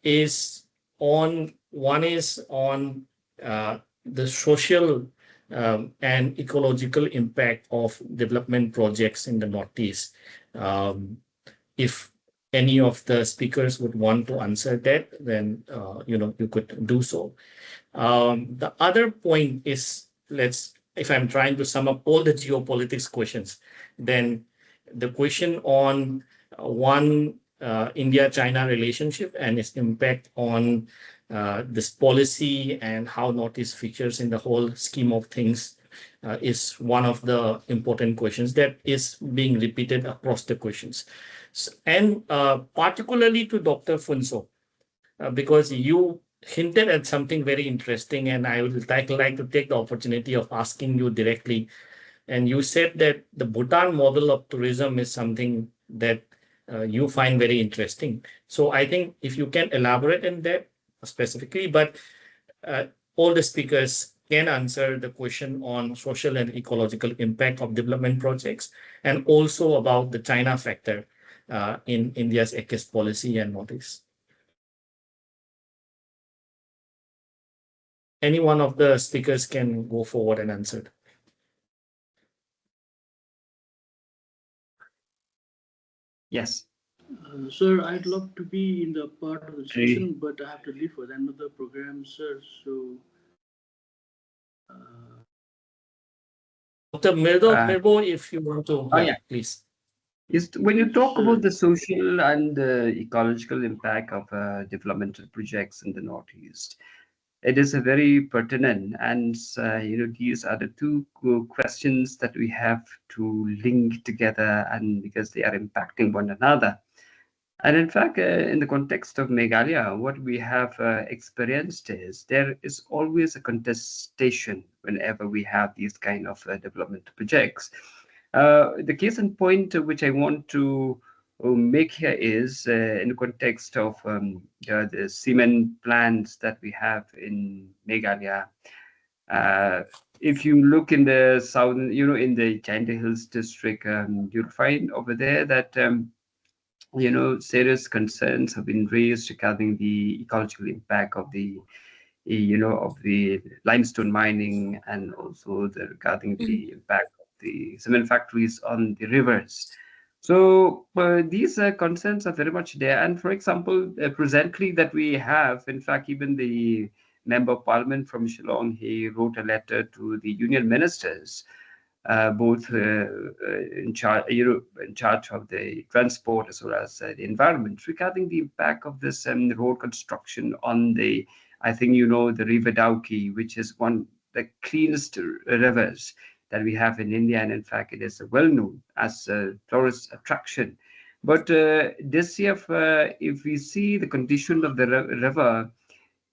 one is on the social and ecological impact of development projects in the Northeast. If any of the speakers would want to answer that, then you could do so. The other point is, if I'm trying to sum up all the geopolitics questions, then the question on India-China relationship and its impact on this policy and how Northeast features in the whole scheme of things is one of the important questions that is being repeated across the questions. And particularly to Dr. Funso, because you hinted at something very interesting, and I would like to take the opportunity of asking you directly. And you said that the Bhutan model of tourism is something that you find very interesting. So I think if you can elaborate on that specifically, but all the speakers can answer the question on social and ecological impact of development projects, and also about the China factor in India's AKIS policy and Northeast. Any one of the speakers can go forward and answer. Yes. Sir, I'd love to be in the part of the discussion, but I have to leave for another program, sir. So, Dr. Mirbo, if you want to, please. Yes, when you talk about the social and ecological impact of developmental projects in the Northeast, it is a very pertinent, and these are the two questions that we have to link together, and because they are impacting one another. And in fact, in the context of Meghalaya, what we have experienced is there is always a contestation whenever we have these kind of development projects. The case in point which I want to make here is in the context of the cement plants that we have in Meghalaya. If you look in the southern, in the Chintan Hills district, you'll find over there that serious concerns have been raised regarding the ecological impact of the limestone mining, and also regarding the impact of the cement factories on the rivers. So these concerns are very much there. And for example, presently that we have, in fact, even the Member of Parliament from Shillong, he wrote a letter to the union ministers, both in charge of the transport as well as the environment, regarding the impact of this road construction on the, I think the River Dauki, which is one the cleanest rivers that we have in India, and in fact it is well known as a tourist attraction. But this year, if we see the condition of the river,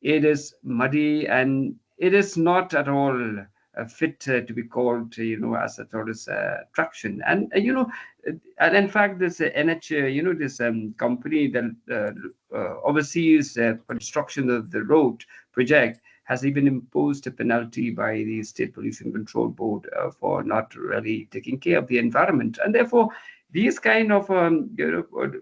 it is muddy and it is not at all fit to be called, as a tourist attraction. And and in fact, this NH, this company that oversees construction of the road project has even imposed a penalty by the State Pollution Control Board for not really taking care of the environment. And therefore, these kind of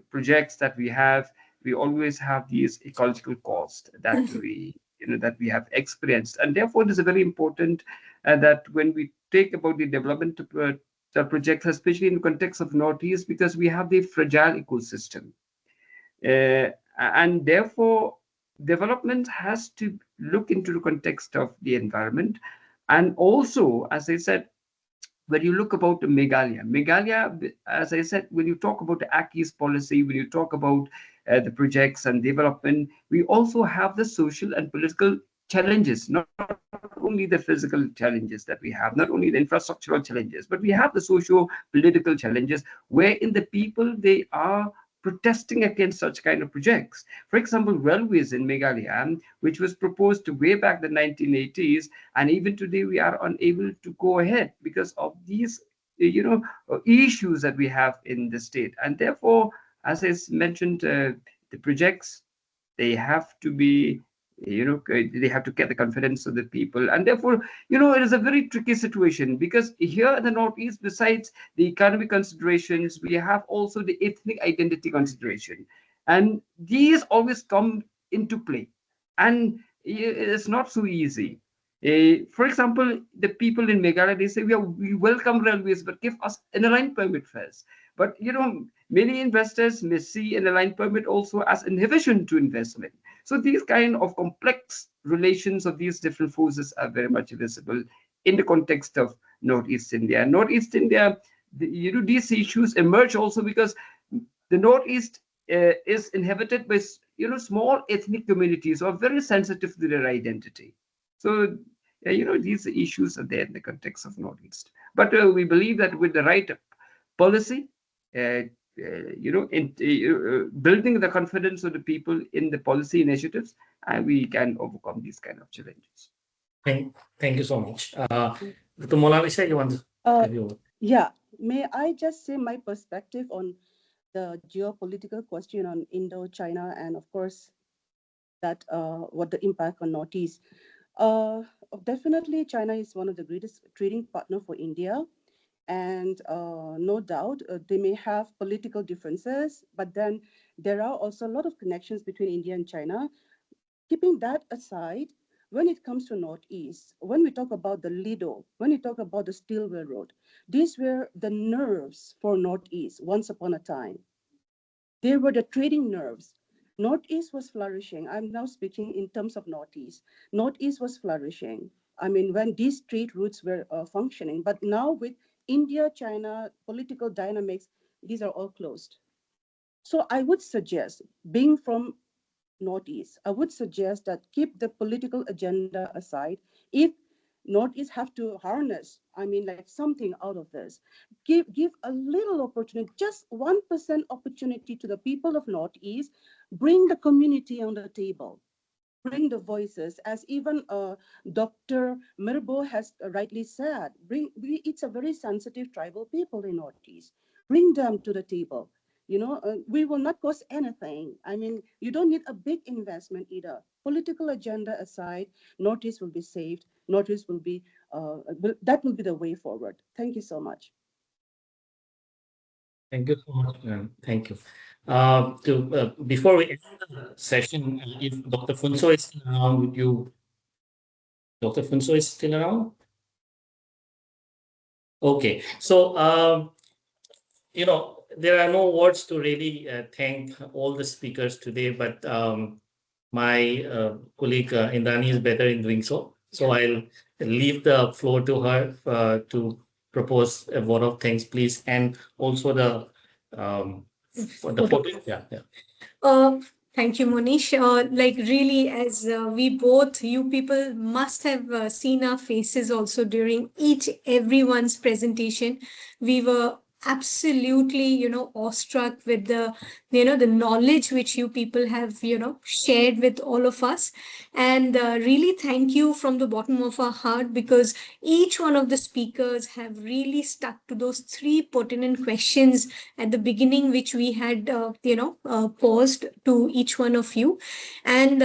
projects that we have, we always have these ecological costs that we have experienced, and therefore it is very important that when we take about the development projects, especially in the context of Northeast, because we have the fragile ecosystem. And therefore, development has to look into the context of the environment. And also, as I said, when you look about Meghalaya, as I said, when you talk about the Act East policy, when you talk about the projects and development, we also have the social and political challenges, not only the physical challenges that we have, not only the infrastructural challenges, but we have the socio-political challenges, wherein the people, they are protesting against such kind of projects. For example, railways in Meghalaya, which was proposed way back the 1980s, and even today we are unable to go ahead because of these, issues that we have in the state. And therefore, as I mentioned, the projects, they have to be, they have to get the confidence of the people. And therefore, it is a very tricky situation, because here in the Northeast, besides the economic considerations, we have also the ethnic identity consideration, and these always come into play, and it's not so easy. For example, the people in Meghalaya, they say, we welcome railways, but give us an align permit first. But many investors may see an align permit also as inhibition to investment. So these kind of complex relations of these different forces are very much visible in the context of Northeast India. Northeast India, these issues emerge also because the Northeast is inhabited by small ethnic communities who are very sensitive to their identity. So these issues are there in the context of Northeast. But we believe that with the right policy, building the confidence of the people in the policy initiatives, and we can overcome these kind of challenges. Thank you so much. Dr. Monalisa, you want to have your... Yeah, may I just say my perspective on the geopolitical question on Indo-China, and of course that what the impact on Northeast. Definitely, China is one of the greatest trading partner for India. And no doubt, they may have political differences, but then there are also a lot of connections between India and China. Keeping that aside, when it comes to Northeast, when we talk about the Lido, when we talk about the Steel Railroad, these were the nerves for Northeast once upon a time. They were the trading nerves. Northeast was flourishing. I'm now speaking in terms of Northeast. Northeast was flourishing. I mean, when these trade routes were functioning, but now with India, China, political dynamics, these are all closed. So I would suggest, being from Northeast, I would suggest that keep the political agenda aside. If Northeast have to harness, I mean, like something out of this, give a little opportunity, just 1% opportunity to the people of Northeast, bring the community on the table, bring the voices, as even Dr. Mirbo has rightly said, it's a very sensitive tribal people in Northeast. Bring them to the table. We will not cost anything. I mean, you don't need a big investment either. Political agenda aside, Northeast will be saved. Northeast will be, that will be the way forward. Thank you so much. Thank you so much, ma'am. Thank you. Before we end the session, if Dr. Funso is around, would you... Dr. Funso is still around? Okay, so there are no words to really thank all the speakers today, but my colleague Indrani is better in doing so. So I'll leave the floor to her to propose a vote of thanks, please, and also the photo. Yeah. Thank you, Monish. Like really, as we both, you people must have seen our faces also during everyone's presentation. We were absolutely, awestruck with the knowledge which you people have, shared with all of us. And really thank you from the bottom of our heart, because each one of the speakers have really stuck to those three pertinent questions at the beginning, which we had, posed to each one of you. And,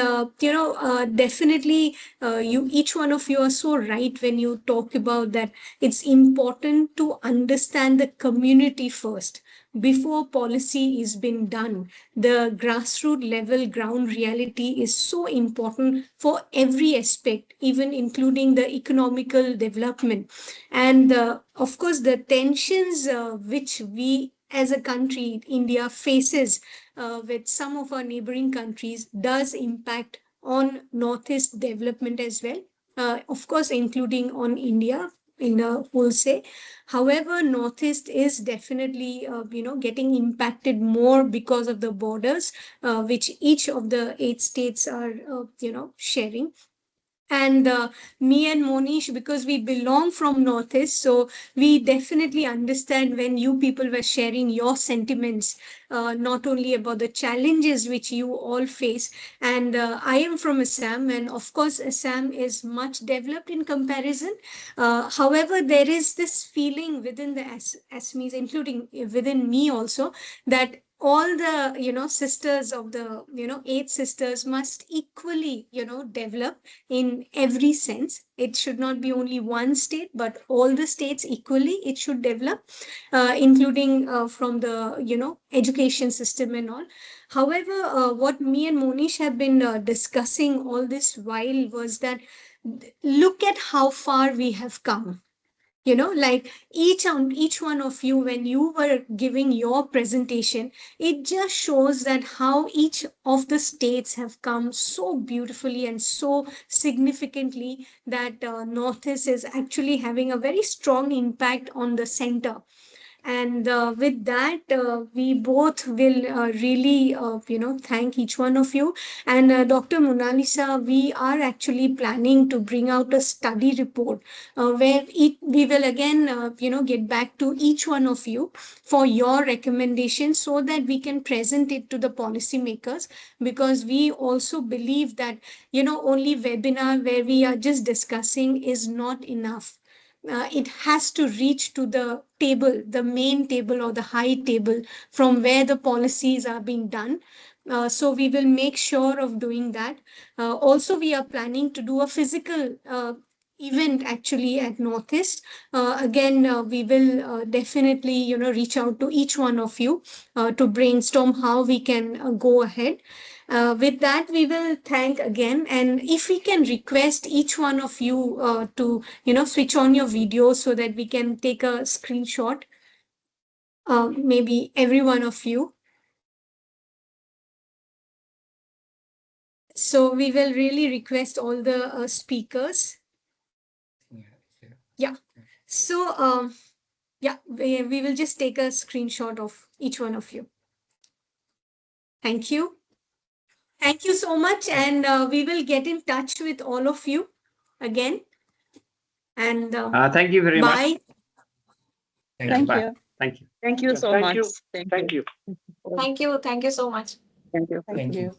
definitely, each one of you are so right when you talk about that it's important to understand the community community first. Before policy is being done, the grassroots level ground reality is so important for every aspect, even including the economical development. And of course, the tensions which we as a country, India, faces with some of our neighboring countries does impact on Northeast development as well. Of course, including on India in a whole say. However, Northeast is definitely, getting impacted more because of the borders, which each of the 8 states are, sharing. And me and Monish, because we belong from Northeast, so we definitely understand when you people were sharing your sentiments, not only about the challenges which you all face. And I am from Assam, and of course, Assam is much developed in comparison. However, there is this feeling within the Assamese, including within me also, that all the sisters of the 8 sisters must equally develop in every sense. It should not be only one state, but all the states equally it should develop, including from the education system and all. However, what me and Monish have been discussing all this while was that look at how far we have come. Like each one of you, when you were giving your presentation, it just shows that how each of the states have come so beautifully and so significantly that Northeast is actually having a very strong impact on the center. And with that, we both will really, thank each one of you. And Dr. Monalisa, we are actually planning to bring out a study report where we will again, get back to each one of you for your recommendations so that we can present it to the policymakers. Because we also believe that, only webinar where we are just discussing is not enough. It has to reach to the table, the main table or the high table from where the policies are being done. So we will make sure of doing that. Also, we are planning to do a physical event actually at Northeast. Again, we will definitely, reach out to each one of you to brainstorm how we can go ahead. With that, we will thank again. And if we can request each one of you to, switch on your video so that we can take a screenshot, maybe every one of you. So we will really request all the speakers. Yeah. So, yeah, we will just take a screenshot of each one of you. Thank you. Thank you so much. And we will get in touch with all of you again. And thank you very much. bye. Thank Bye. you. Thank you. Thank you so Thank much. you. Thank Thank you. Thank you. Thank you so much. Thank you. Thank you.